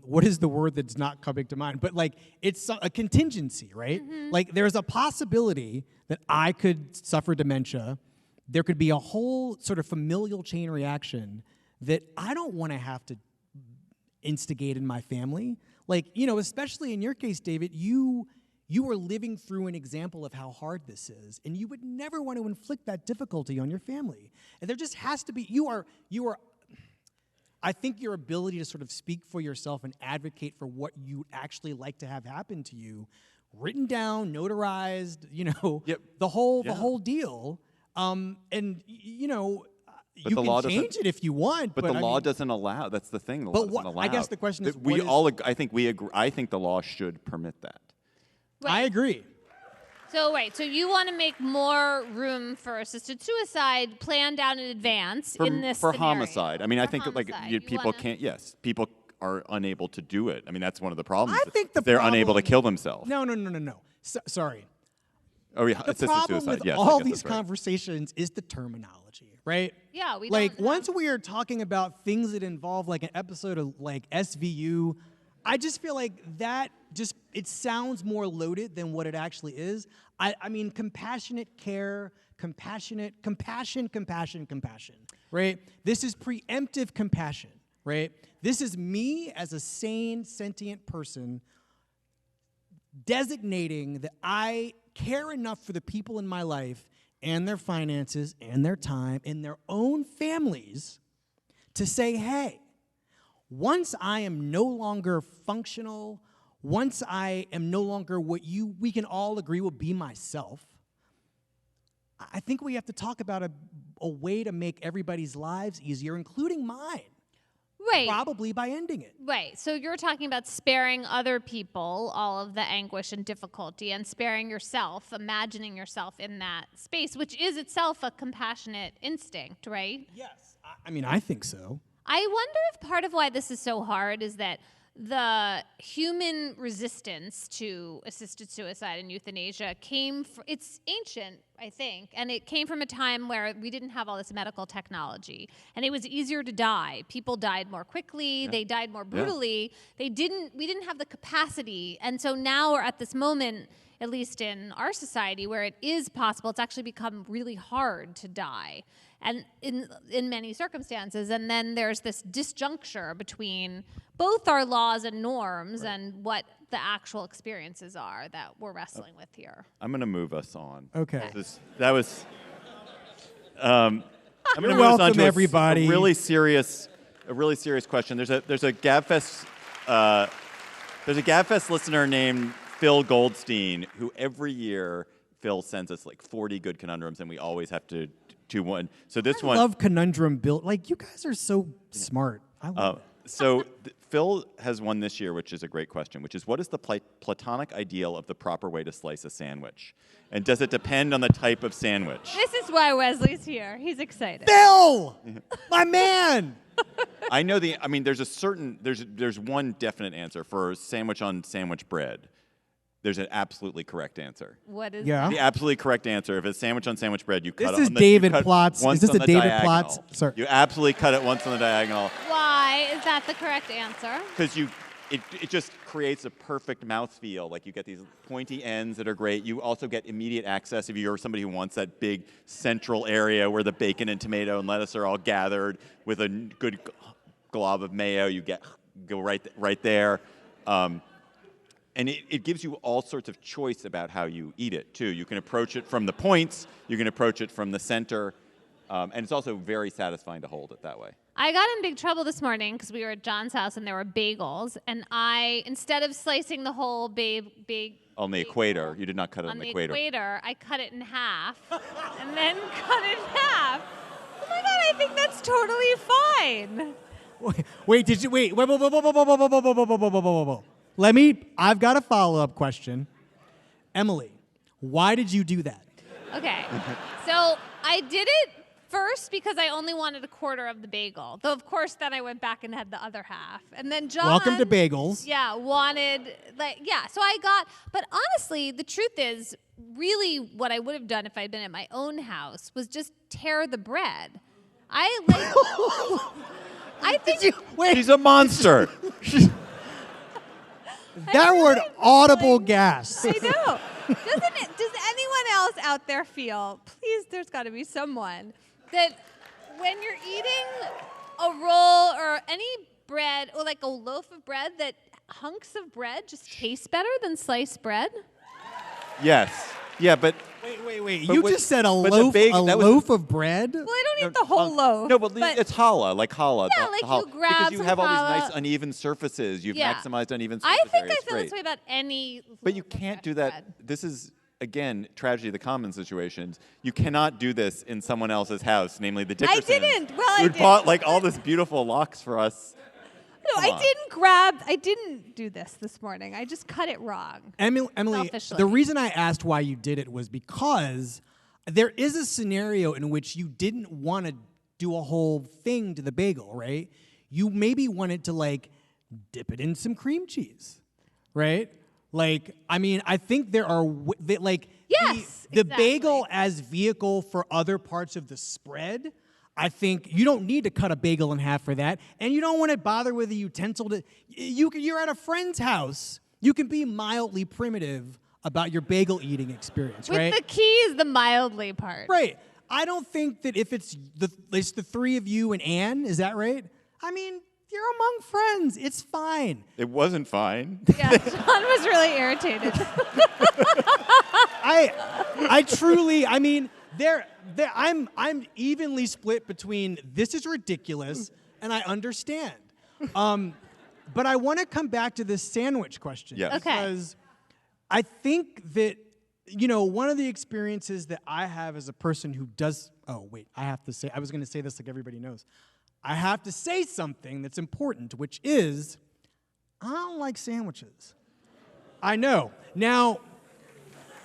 what is the word that's not coming to mind? But like, it's a contingency, right? Like, there's a possibility that I could suffer dementia. There could be a whole sort of familial chain reaction that I don't want to have to instigate in my family. Like, especially in your case, David, you are living through an example of how hard this is, and you would never want to inflict that difficulty on your family. And there just has to be, I think your ability to sort of speak for yourself and advocate for what you actually like to have happen to you, written down, notarized, the whole deal. You can change it if you want. But the law doesn't allow. That's the thing. The law doesn't allow. I guess the question is, I think we agree. I think the law should permit that. Right. I agree. So you want to make more room for assisted suicide planned out in advance in this for scenario. Homicide. I mean, I think that homicide. people can't. Yes, people are unable to do it. I mean, that's one of the problems. I think they're unable to kill themselves. No. Sorry. Oh, yeah, The assisted problem suicide. with Yes, all I guess these that's right. conversations is the terminology, right? Yeah, we like don't know. once we are talking about things that involve like an episode of like SVU, I just feel like that it sounds more loaded than what it actually is. I mean, compassionate care, compassion, right? This is preemptive compassion, right? This is me as a sane, sentient person designating that I care enough for the people in my life and their finances and their time and their own families to say, hey, once I am no longer functional, once I am no longer what we can all agree will be myself, I think we have to talk about a way to make everybody's lives easier, including mine. Right. Probably by ending it. Right. So you're talking about sparing other people all of the anguish and difficulty and sparing yourself, imagining yourself in that space, which is itself a compassionate instinct, right? Yes. I mean, I think so. I wonder if part of why this is so hard is that the human resistance to assisted suicide and euthanasia it's ancient, I think, and it came from a time where we didn't have all this medical technology, and it was easier to die. People died more quickly, they died more brutally. We didn't have the capacity, and so now we're at this moment, at least in our society, where it is possible. It's actually become really hard to die, and in many circumstances. And then there's this disjuncture between both our laws and norms and what the actual experiences are that we're wrestling with here. I'm going to move us on. Okay. I'm going to move us on welcome, to everybody. a really serious question. There's a Gabfest listener named Phil Goldstein, who every year Phil sends us like 40 good conundrums, and we always have to do one. So this one, I love conundrum build. Like, you guys are so smart. I love it. So Phil has one this year, which is a great question, which is, what is the platonic ideal of the proper way to slice a sandwich? And does it depend on the type of sandwich? This is why Wesley's here. He's excited. Phil! My man! I know there's one definite answer for sandwich on sandwich bread. There's an absolutely correct answer. What is Yeah. The absolutely correct answer, if it's sandwich on sandwich bread, you cut This it is on the David you cut Plotz. once Is this on a the David diagonal. Plotz? Sorry. You absolutely cut it once on the diagonal, Why is that the correct answer? because it just creates a perfect mouthfeel. Like, you get these pointy ends that are great. You also get immediate access if you're somebody who wants that big central area where the bacon and tomato and lettuce are all gathered with a good glob of mayo. You go right there. And it gives you all sorts of choice about how you eat it, too. You can approach it from the points. You can approach it from the center. And it's also very satisfying to hold it that way. I got in big trouble this morning because we were at John's house and there were bagels. And instead of slicing the whole On the equator. You did not cut it on the equator. I cut it in half and then cut it in half. Oh my God, I think that's totally fine. Wait, whoa. I've got a follow-up question. Emily, why did you do that? Okay, so I did it first because I only wanted a quarter of the bagel. Though, of course, then I went back and had the other half. And then John... Welcome to bagels. Yeah, so but honestly, the truth is, really what I would have done if I'd been at my own house was just tear the bread. I think... She's a monster. That word audible gas. I know. Does anyone else out there feel, please, there's got to be someone, that when you're eating a roll or any bread, or like a loaf of bread, that hunks of bread just taste better than sliced bread? Yes. Yeah, but Wait. But You what- just said a but the loaf, big- a that was- loaf of bread? Well, I don't eat the whole loaf. No, but it's challah, like challah. Yeah, the like challah. you grab because you some have all these challah. nice uneven surfaces. You've Yeah. maximized uneven I surface think area. I It's feel this great. way about any. But you loaf of can't do fresh that. bread. This is, again, tragedy of the common situations. You cannot do this in someone else's house, namely the Dickersons. didn't. Well, I who did. bought like all this beautiful lox for us. No, Come on. I didn't do this morning. I just cut it wrong. Emily, Selfishly. the reason I asked why you did it was because there is a scenario in which you didn't want to do a whole thing to the bagel, right? You maybe wanted to like dip it in some cream cheese, right? Like, I mean, I think there are Yes, the exactly. bagel as vehicle for other parts of the spread. I think you don't need to cut a bagel in half for that, and you don't want to bother with a utensil. You're at a friend's house. You can be mildly primitive about your bagel eating experience, With right? the key is the mildly part. Right. I don't think that if it's the three of you and Anne, is that right? I mean, you're among friends. It's fine. It wasn't fine. Yeah, John was really irritated. I truly, I mean, I'm evenly split between this is ridiculous and I understand. But I want to come back to this sandwich question. Yes. Okay. Because I think that, one of the experiences that I have as a person who does, I was going to say this like everybody knows. I have to say something that's important, which is, I don't like sandwiches. I know. Now,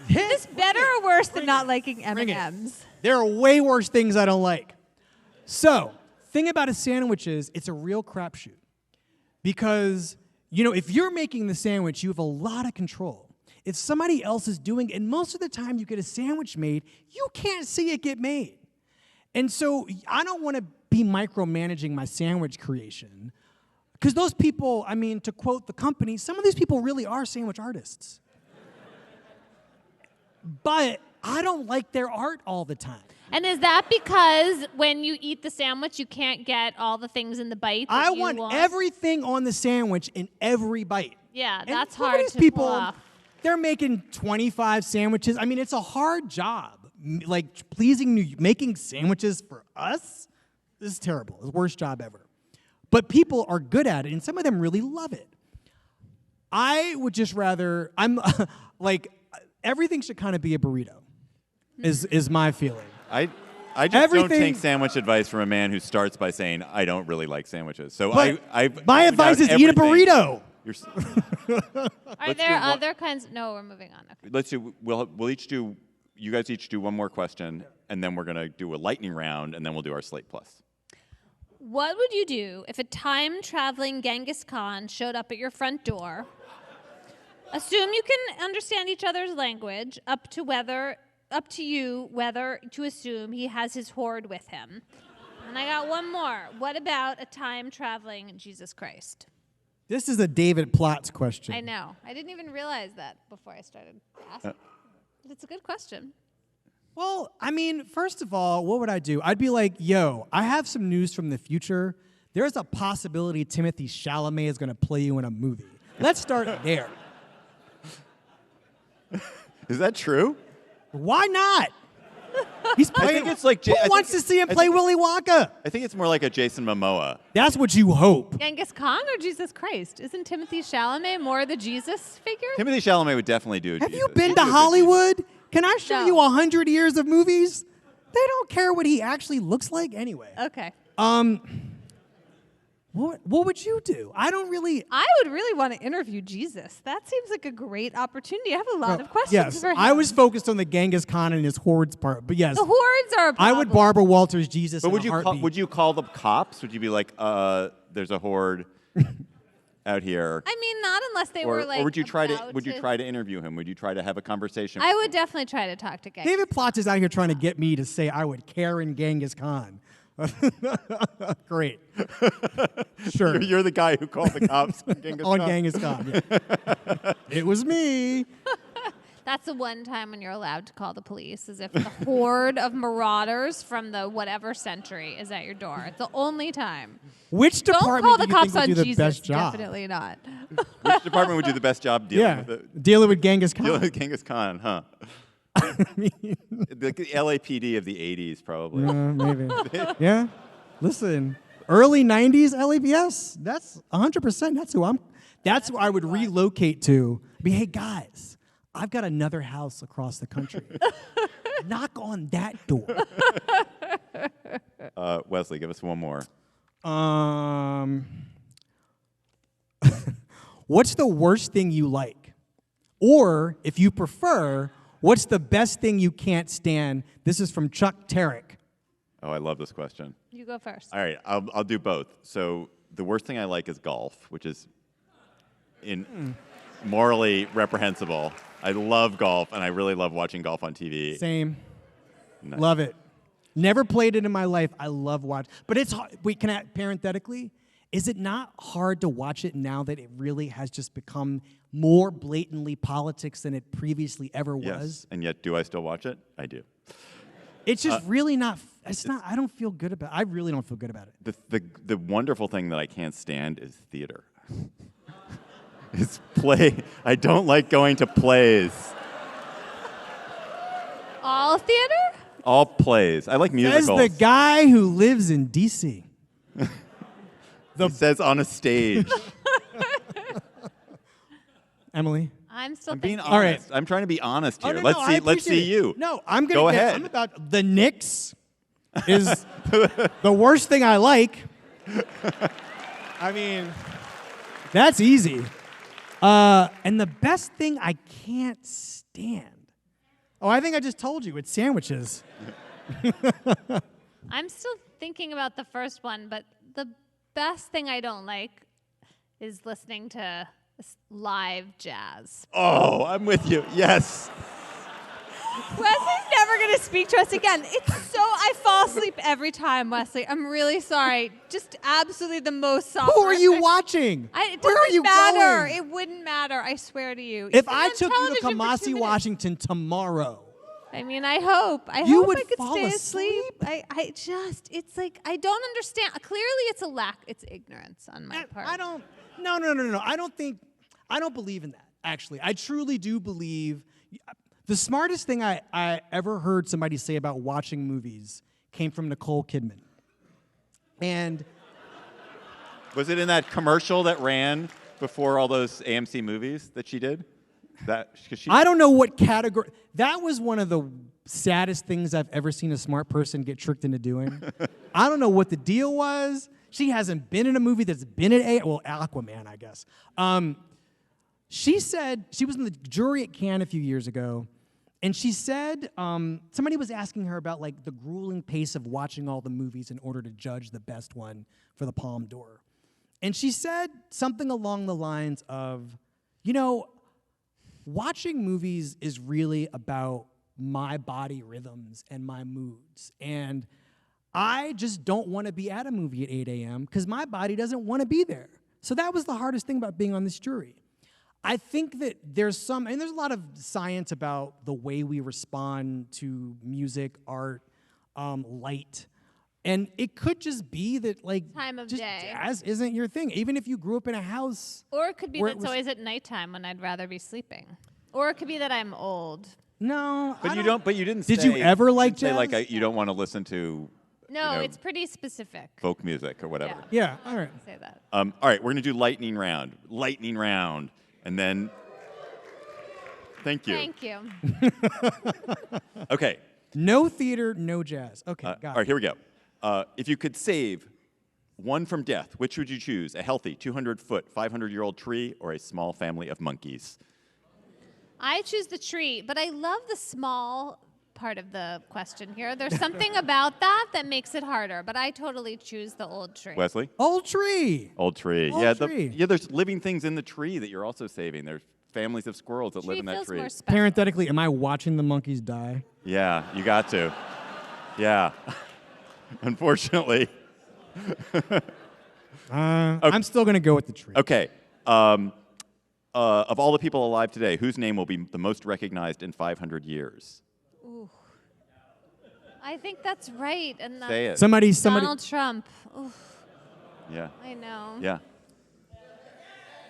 Is this better or worse than not liking Bring it. M&Ms? There are way worse things I don't like. So, thing about a sandwich is it's a real crapshoot. Because, if you're making the sandwich, you have a lot of control. If somebody else is doing it, and most of the time you get a sandwich made, you can't see it get made. And so I don't want to be micromanaging my sandwich creation. Because those people, I mean, to quote the company, some of these people really are sandwich artists. But I don't like their art all the time. And is that because when you eat the sandwich, you can't get all the things in the bite that I you want everything on the sandwich in every bite. Yeah, And that's some of hard these to people, pull off. they're making 25 sandwiches. I mean, it's a hard job. Like, making sandwiches for us, this is terrible. It's the worst job ever. But people are good at it, and some of them really love it. I would just rather, everything should kind of be a burrito, is my feeling. I just don't take sandwich advice from a man who starts by saying, I don't really like sandwiches. So But I my advice is eat a burrito. Are Let's there do one- other kinds? No, we're moving on. Okay. Let's do. We'll each do. You guys each do one more question, and then we're gonna do a lightning round, and then we'll do our Slate Plus. What would you do if a time-traveling Genghis Khan showed up at your front door? Assume you can understand each other's language, up to you whether to assume he has his horde with him. And I got one more. What about a time-traveling Jesus Christ? This is a David Plotz question. I know. I didn't even realize that before I started asking. But it's a good question. Well, I mean, first of all, what would I do? I'd be like, yo, I have some news from the future. There's a possibility Timothée Chalamet is going to play you in a movie. Let's start there. Is that true? Why not? He's playing. think it's like Who wants to see him play Willy Wonka? I think it's more like a Jason Momoa. That's what you hope. Genghis Khan or Jesus Christ? Isn't Timothée Chalamet more the Jesus figure? Timothy Chalamet would definitely do. Have you been to Hollywood? Can I show No. you 100 years of movies? They don't care what he actually looks like anyway. Okay. What would you do? I don't really. I would really want to interview Jesus. That seems like a great opportunity. I have a lot of questions Yes, for him. I was focused on the Genghis Khan and his hordes part, but yes, The hordes are a I would problem. Barbara Walters Jesus. But in would a you heartbeat. would you call the cops? Would you be like, there's a horde out here? I mean, not unless they were like. or would you try to about try to interview him? Would you try to have a conversation? I would definitely try to talk to Genghis. David Plotz is out here trying to get me to say I would Karen Genghis Khan. Great. Sure. You're the guy who called the cops on Genghis On Khan. Genghis Khan. Yeah. It was me. That's the one time when you're allowed to call the police, as if the horde of marauders from the whatever century is at your door. It's the only time. Which Don't department call do the you cops think would on do the Jesus. best job? Definitely not. Which department would do the best job dealing Yeah, with it? dealing with Genghis Khan. Dealing with Genghis Khan, huh? The LAPD of the 80s, probably. Maybe. Yeah. Listen, early 90s LAPS, that's 100%. That's who I would relocate to. Be, hey, guys, I've got another house across the country. Knock on that door. Wesley, give us one more. What's the worst thing you like? Or, if you prefer, what's the best thing you can't stand? This is from Chuck Tarek. Oh, I love this question. You go first. All right, I'll do both. So the worst thing I like is golf, which is morally reprehensible. I love golf, and I really love watching golf on TV. Same. Nice. Love it. Never played it in my life. I love watching. But it's hard. Wait, can I, parenthetically, is it not hard to watch it now that it really has just become more blatantly politics than it previously ever was? Yes, and yet do I still watch it? I do. It's just really not. It's not. I don't feel good about it. I really don't feel good about it. The wonderful thing that I can't stand is theater. It's play. I don't like going to plays. All theater? All plays. I like musicals. Says the guy who lives in D.C. It says on a stage. Emily. I'm still I'm being thinking. honest. All right. I'm trying to be honest here. Oh, no, let's no, see. I Let's see appreciate it. you. No, I'm gonna Go get, ahead. I'm about the Knicks is the worst thing I like. I mean, that's easy. And the best thing I can't stand. Oh, I think I just told you. It's sandwiches. I'm still thinking about the first one, but the best thing I don't like is listening to live jazz. Oh, I'm with you. Yes. Wesley's never going to speak to us again. It's so, I fall asleep every time, Wesley. I'm really sorry. Just absolutely the most soft. Who are you watching? It Where are doesn't you matter. going? It wouldn't matter. I swear to you. If You've been I on took you to television for 2 Kamasi, minutes. Washington tomorrow, I mean, I hope. I You hope would I could fall stay asleep? asleep. I just, it's like, I don't understand. Clearly, it's a lack, it's ignorance on my part. I don't. No. I don't believe in that. Actually, I truly do believe. The smartest thing I ever heard somebody say about watching movies came from Nicole Kidman. And Was it in that commercial that ran before all those AMC movies that she did? I don't know what category. That was one of the saddest things I've ever seen a smart person get tricked into doing. I don't know what the deal was. She hasn't been in a movie that's been at Aquaman, I guess. She said, she was in the jury at Cannes a few years ago, and she said, somebody was asking her about like the grueling pace of watching all the movies in order to judge the best one for the Palme d'Or. And she said something along the lines of, watching movies is really about my body rhythms and my moods. And I just don't want to be at a movie at 8 a.m. because my body doesn't want to be there. So that was the hardest thing about being on this jury. I think that there's a lot of science about the way we respond to music, art, light. And it could just be that, like, Time of just day. jazz isn't your thing. Even if you grew up in a house. Or it could be where that it it's was- always at nighttime when I'd rather be sleeping. Or it could be that I'm old. No, But I you don't. But you didn't. Did say, you ever like say like jazz? you don't want to listen to No, know, it's pretty specific. folk music or whatever. Yeah, all right. Say that. All right, we're gonna do lightning round, and then. Thank you. Thank you. Okay. No theater, no jazz. Okay, got All right, it. here we go. If you could save one from death, which would you choose? A healthy 200-foot, 500-year-old tree, or a small family of monkeys? I choose the tree, but I love the small part of the question here. There's something about that makes it harder, but I totally choose the old tree. Wesley? Old tree. Old tree. Old tree. There's living things in the tree that you're also saving. There's families of squirrels that Tree live in that feels tree. more special. Parenthetically, am I watching the monkeys die? Yeah, you got to. Yeah. Unfortunately. I'm still going to go with the tree. Okay. Of all the people alive today, whose name will be the most recognized in 500 years? Ooh. I think that's right. And that's Say it. Somebody. Donald Trump. Ooh, Yeah. I know. Yeah.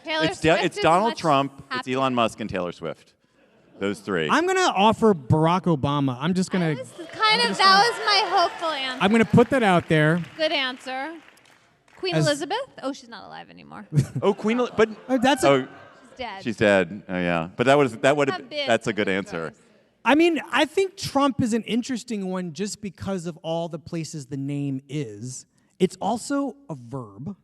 Taylor It's Swift it's is Donald much Trump, it's happier. Elon Musk, and Taylor Swift. Those three. I'm going to offer Barack Obama. I'm just going to. That was my hopeful answer. I'm going to put that out there. Good answer. Queen As- Elizabeth? Oh, she's not alive anymore. Oh, Queen. But That's. oh, She's dead. she's dead. Oh yeah. But that would Have have. been That's a good Liz answer. Truss. I mean, I think Trump is an interesting one just because of all the places the name is. It's also a verb,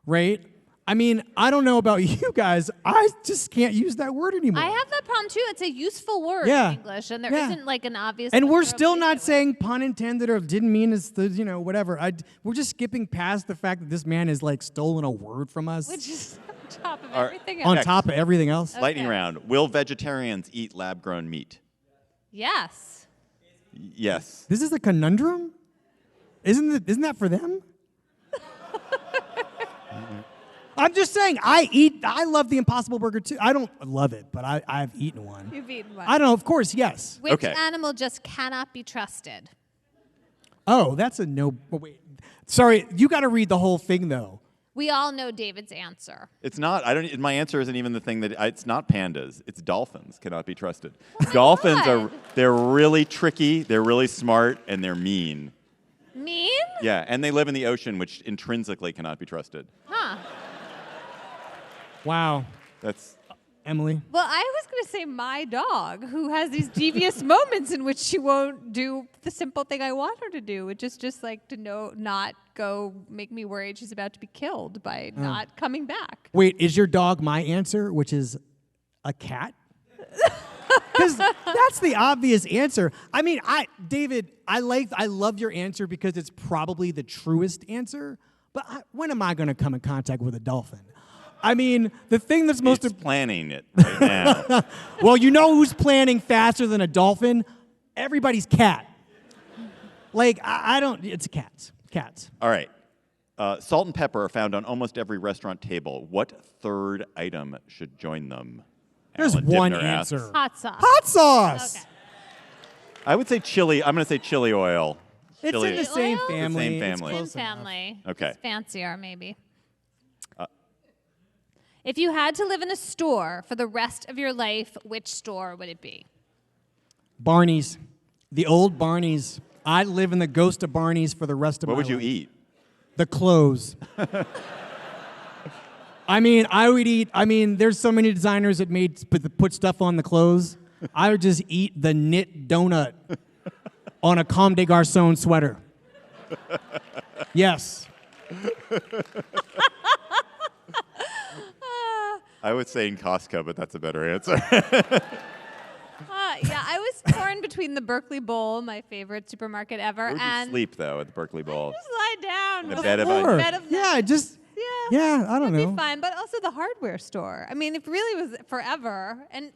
right? I mean, I don't know about you guys. I just can't use that word anymore. I have that problem too. It's a useful word Yeah. in English, and there Yeah. not like an obvious. And we're way to still replace not it with. saying pun intended or didn't mean it's the, whatever. We're just skipping past the fact that this man has like stolen a word from us Which is on top of All right. everything on else. top of everything else. Lightning Okay. round. Will vegetarians eat lab-grown meat? Yes. Yes. This is a conundrum? Isn't that for them? I'm just saying, I love the Impossible Burger too. I don't love it, but I've eaten one. You've eaten one. I don't know, of course, yes. Which Okay. animal just cannot be trusted? Oh, that's a no. Oh, wait. Sorry, you got to read the whole thing though. We all know David's answer. It's not. I don't. My answer isn't even the thing that. It's not pandas. It's dolphins. Cannot be trusted. Dolphins God. they're really tricky. They're really smart, and they're mean. Mean? Yeah, and they live in the ocean, which intrinsically cannot be trusted. Huh. Wow, That's. Emily. Well, I was going to say my dog, who has these devious moments in which she won't do the simple thing I want her to do, which is just like to not go make me worried she's about to be killed by not coming back. Wait, is your dog my answer, which is a cat? Because that's the obvious answer. I mean, David, I love your answer because it's probably the truest answer. But when am I going to come in contact with a dolphin? I mean, the thing that's most It's planning it right now. well, you know who's planning faster than a dolphin? Everybody's cat. Like I don't. It's cats. Cats. All right. Salt and pepper are found on almost every restaurant table. What third item should join them? There's Alan one Dibner asks. answer. Hot sauce. Hot sauce. Okay. I would say chili. I'm going to say chili oil. It's Chili. in the same Oil? family. Same It's family. Same close enough. family. Okay. It's fancier, maybe. If you had to live in a store for the rest of your life, which store would it be? Barney's, the old Barney's. I'd live in the ghost of Barney's for the rest of What my would you life. eat? The clothes. I mean, I would eat. I mean, there's so many designers that put stuff on the clothes. I would just eat the knit donut on a Comme des Garçons sweater. Yes. I would say in Costco, but that's a better answer. Yeah, I was torn between the Berkeley Bowl, my favorite supermarket ever, Where would you and sleep, though, at the Berkeley Bowl? just lie down. In a bed of Sure. bed of Yeah, just. Yeah, I don't That'd know. be fine, but also the hardware store. I mean, if it really was forever, and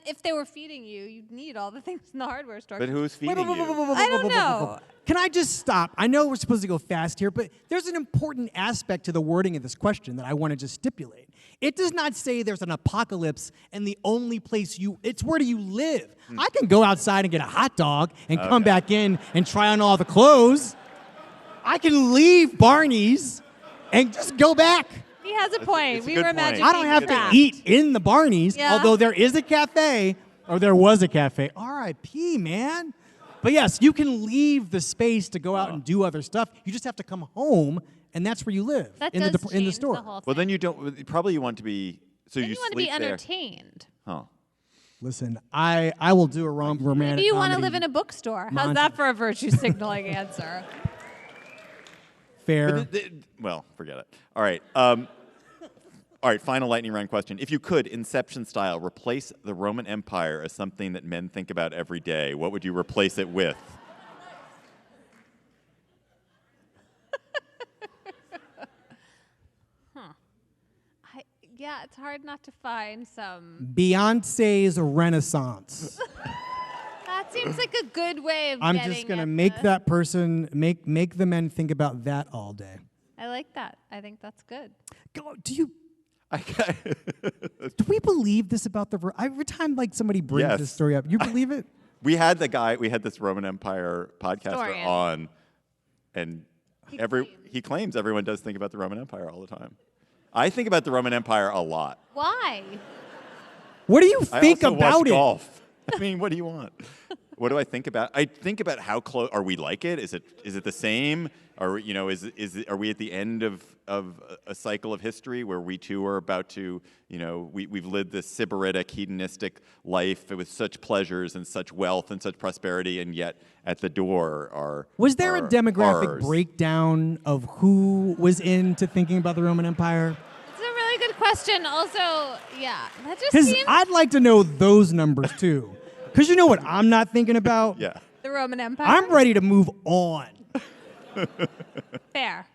if they were feeding you, you'd need all the things in the hardware store. But who's feeding you? I don't know. Can I just stop? I know we're supposed to go fast here, but there's an important aspect to the wording of this question that I want to just stipulate. It does not say there's an apocalypse and the only place it's where do you live? I can go outside and get a hot dog and come back in and try on all the clothes. I can leave Barney's and just go back. He has a point. it's a We good were point. imagining I don't have that. to eat in the Barney's, Yeah. although there is a cafe, or there was a cafe. R.I.P., man. But yes, you can leave the space to go out and do other stuff. You just have to come home, and that's where you live, That in does the change store. the whole thing. Well, then you don't. Probably you want to be. So Then you you want to be sleep there. entertained. Huh. Listen, I will do a romantic Maybe you want to comedy. live in a bookstore. How's Monty. that for a virtue signaling answer? Fair. Well, forget it. All right. All right, final lightning round question. If you could, Inception style, replace the Roman Empire as something that men think about every day, what would you replace it with? Yeah, it's hard not to find some. Beyonce's Renaissance. That's seems like a good way of I'm getting just gonna at make the- that person make the men think about that all day. I like that. I think that's good. Do we believe this about the? Every time like somebody brings Yes. this story up, you believe it? We had this Roman Empire podcaster Historian. on, and he claims everyone does think about the Roman Empire all the time. I think about the Roman Empire a lot. Why? What do you I think also about watch it? golf. I mean, what do you want? What do I think about? I think about how close are we like it? Is it the same? Are we at the end of a cycle of history where we too are about to, we've lived this sybaritic, hedonistic life with such pleasures and such wealth and such prosperity, and yet at the door are Was there a demographic horrors. breakdown of who was into thinking about the Roman Empire? It's a really good question. Also, yeah, that just Because seems. I'd like to know those numbers too. Because you know what I'm not thinking about? Yeah. The Roman Empire? I'm ready to move on. Fair.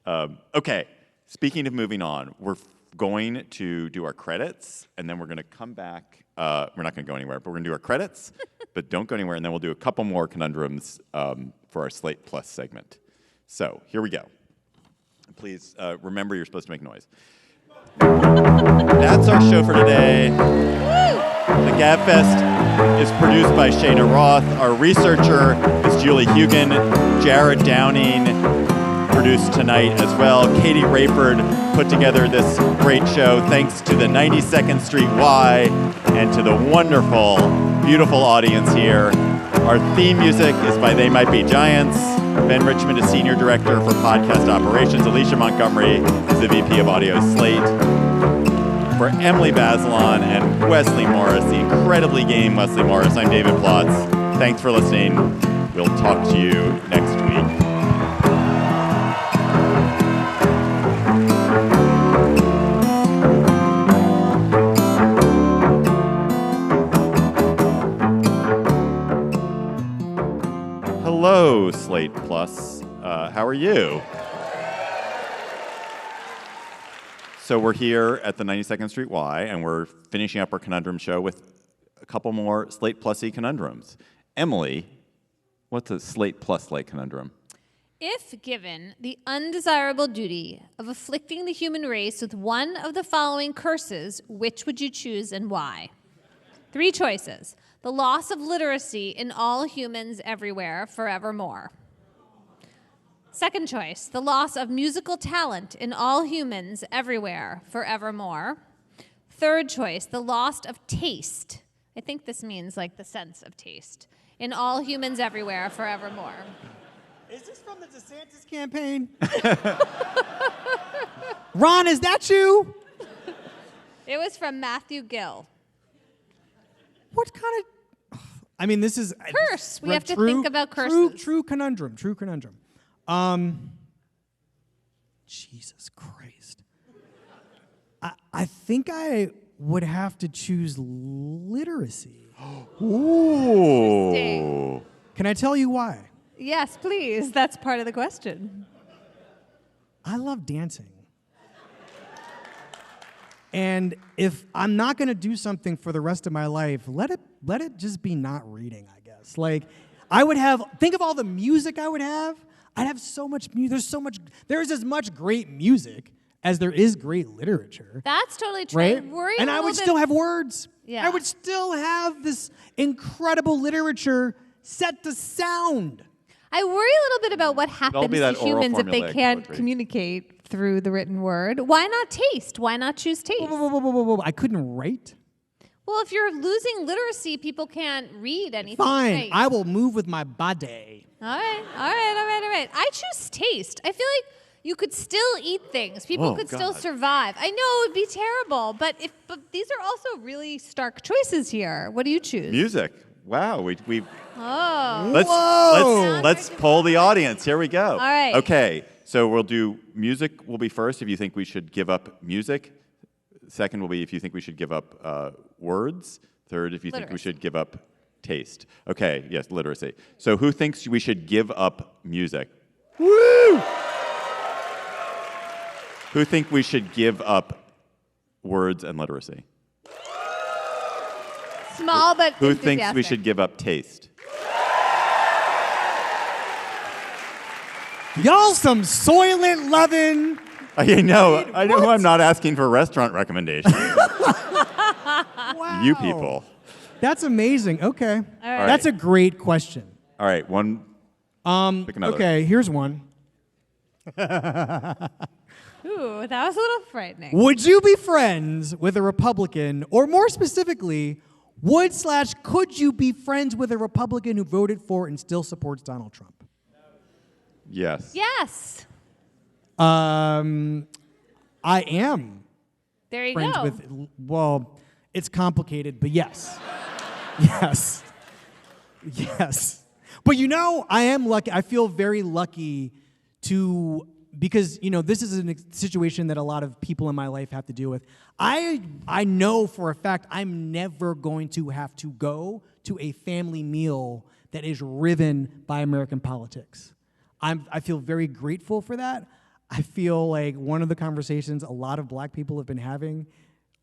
Okay. Speaking of moving on, we're going to do our credits, and then we're going to come back. We're not going to go anywhere, but we're going to do our credits, but don't go anywhere, and then we'll do a couple more conundrums for our Slate Plus segment. So here we go. Please remember you're supposed to make noise. That's our show for today. The Gabfest is produced by Shayna Roth. Our researcher is Julie Hugan. Jared Downing produced tonight as well. Katie Rayford put together this great show thanks to the 92nd Street Y and to the wonderful, beautiful audience here. Our theme music is by They Might Be Giants. Ben Richmond is Senior Director for Podcast Operations. Alicia Montgomery is the VP of Audio Slate. For Emily Bazelon and Wesley Morris, the incredibly game Wesley Morris, I'm David Plotz. Thanks for listening. We'll talk to you next week. Hello, Slate Plus. How are you? So we're here at the 92nd Street Y, and we're finishing up our conundrum show with a couple more Slate Plus-y conundrums. Emily, what's a Slate Plus-like conundrum? If given the undesirable duty of afflicting the human race with one of the following curses, which would you choose and why? 3 choices. The loss of literacy in all humans everywhere forevermore. Second choice, the loss of musical talent in all humans everywhere forevermore. Third choice, the loss of taste. I think this means like the sense of taste in all humans everywhere forevermore. Is this from the DeSantis campaign? Ron, is that you? It was from Matthew Gill. What kind of... I mean, this is... Curse. We have to think about curses. True conundrum. Jesus Christ. I think I would have to choose literacy. Ooh. Can I tell you why? Yes, please. That's part of the question. I love dancing. And if I'm not going to do something for the rest of my life, let it just be not reading, I guess. Like, think of all the music I would have. I'd have so much music. There's as much great music as there is great literature. That's totally true. Right? I worry And a I little would bit- still have words. Yeah. I would still have this incredible literature set to sound. I worry a little bit about what It'll happens be to that oral humans if they formulaic can't poetry. communicate through the written word. Why not taste? Why not choose taste? Whoa. I couldn't write? Well, if you're losing literacy, people can't read anything. Fine. Right. I will move with my body. All right. I choose taste. I feel like you could still eat things. People Oh, could still God. survive. I know it would be terrible, but These are also really stark choices here. What do you choose? Music. Wow. We oh, let's poll the audience. Here we go. All right. Okay. So we'll do music will be first if you think we should give up music. Second will be if you think we should give up words. Third, if you think we Literacy. should give up taste. Okay, yes, literacy. So who thinks we should give up music? Woo! Who think we should give up words and literacy? Small but Who thinks we enthusiastic. should give up taste? Y'all some soylent loving. I know I'm not asking for restaurant recommendations. Wow. You people. That's amazing. Okay. right. That's a great question. All right, one. Pick another. Okay, here's one. Ooh, that was a little frightening. Would you be friends with a Republican, or more specifically, could you be friends with a Republican who voted for and still supports Donald Trump? Yes. Yes. I am There you friends go. with, well, it's complicated, but yes. Yes. Yes. But I am lucky. I feel very lucky because, this is a situation that a lot of people in my life have to deal with. I know for a fact I'm never going to have to go to a family meal that is riven by American politics. I feel very grateful for that. I feel like one of the conversations a lot of black people have been having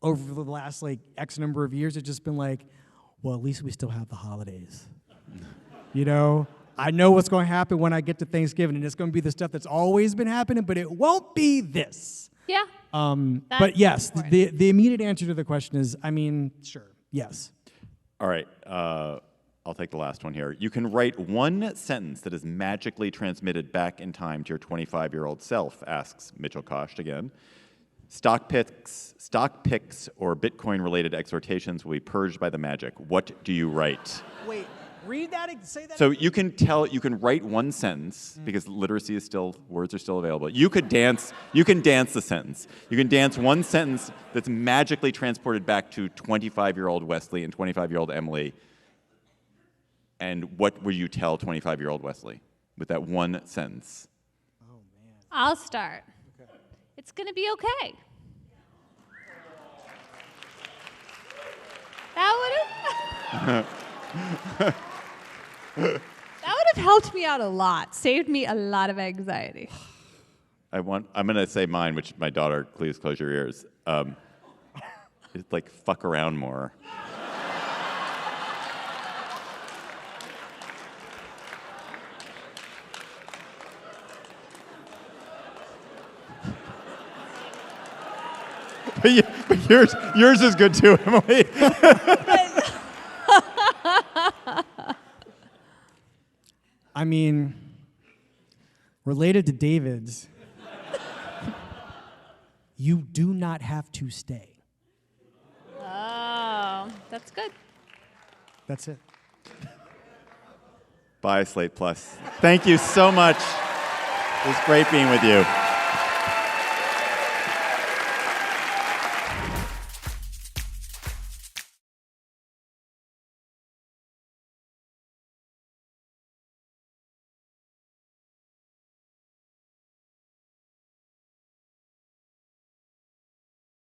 over the last X number of years has just been well, at least we still have the holidays. I know what's going to happen when I get to Thanksgiving, and it's going to be the stuff that's always been happening, but it won't be this. Yeah. But yes, the immediate answer to the question is, sure, yes. All right, I'll take the last one here. You can write one sentence that is magically transmitted back in time to your 25-year-old self, asks Mitchell Kost again. Stock picks, or Bitcoin-related exhortations will be purged by the magic. What do you write? Wait, read that, say that. So you can write one sentence, because literacy is words are still available. You can dance the sentence. You can dance one sentence that's magically transported back to 25-year-old Wesley and 25-year-old Emily. And what would you tell 25-year-old Wesley with that one sentence? Oh, man. I'll start. Okay. It's going to be okay. That would have helped me out a lot. Saved me a lot of anxiety. I'm going to say mine, which my daughter, please close your ears. It's fuck around more. But yours is good too, Emily. Related to David's, you do not have to stay. Oh, that's good. That's it. Bye, Slate Plus. Thank you so much. It was great being with you.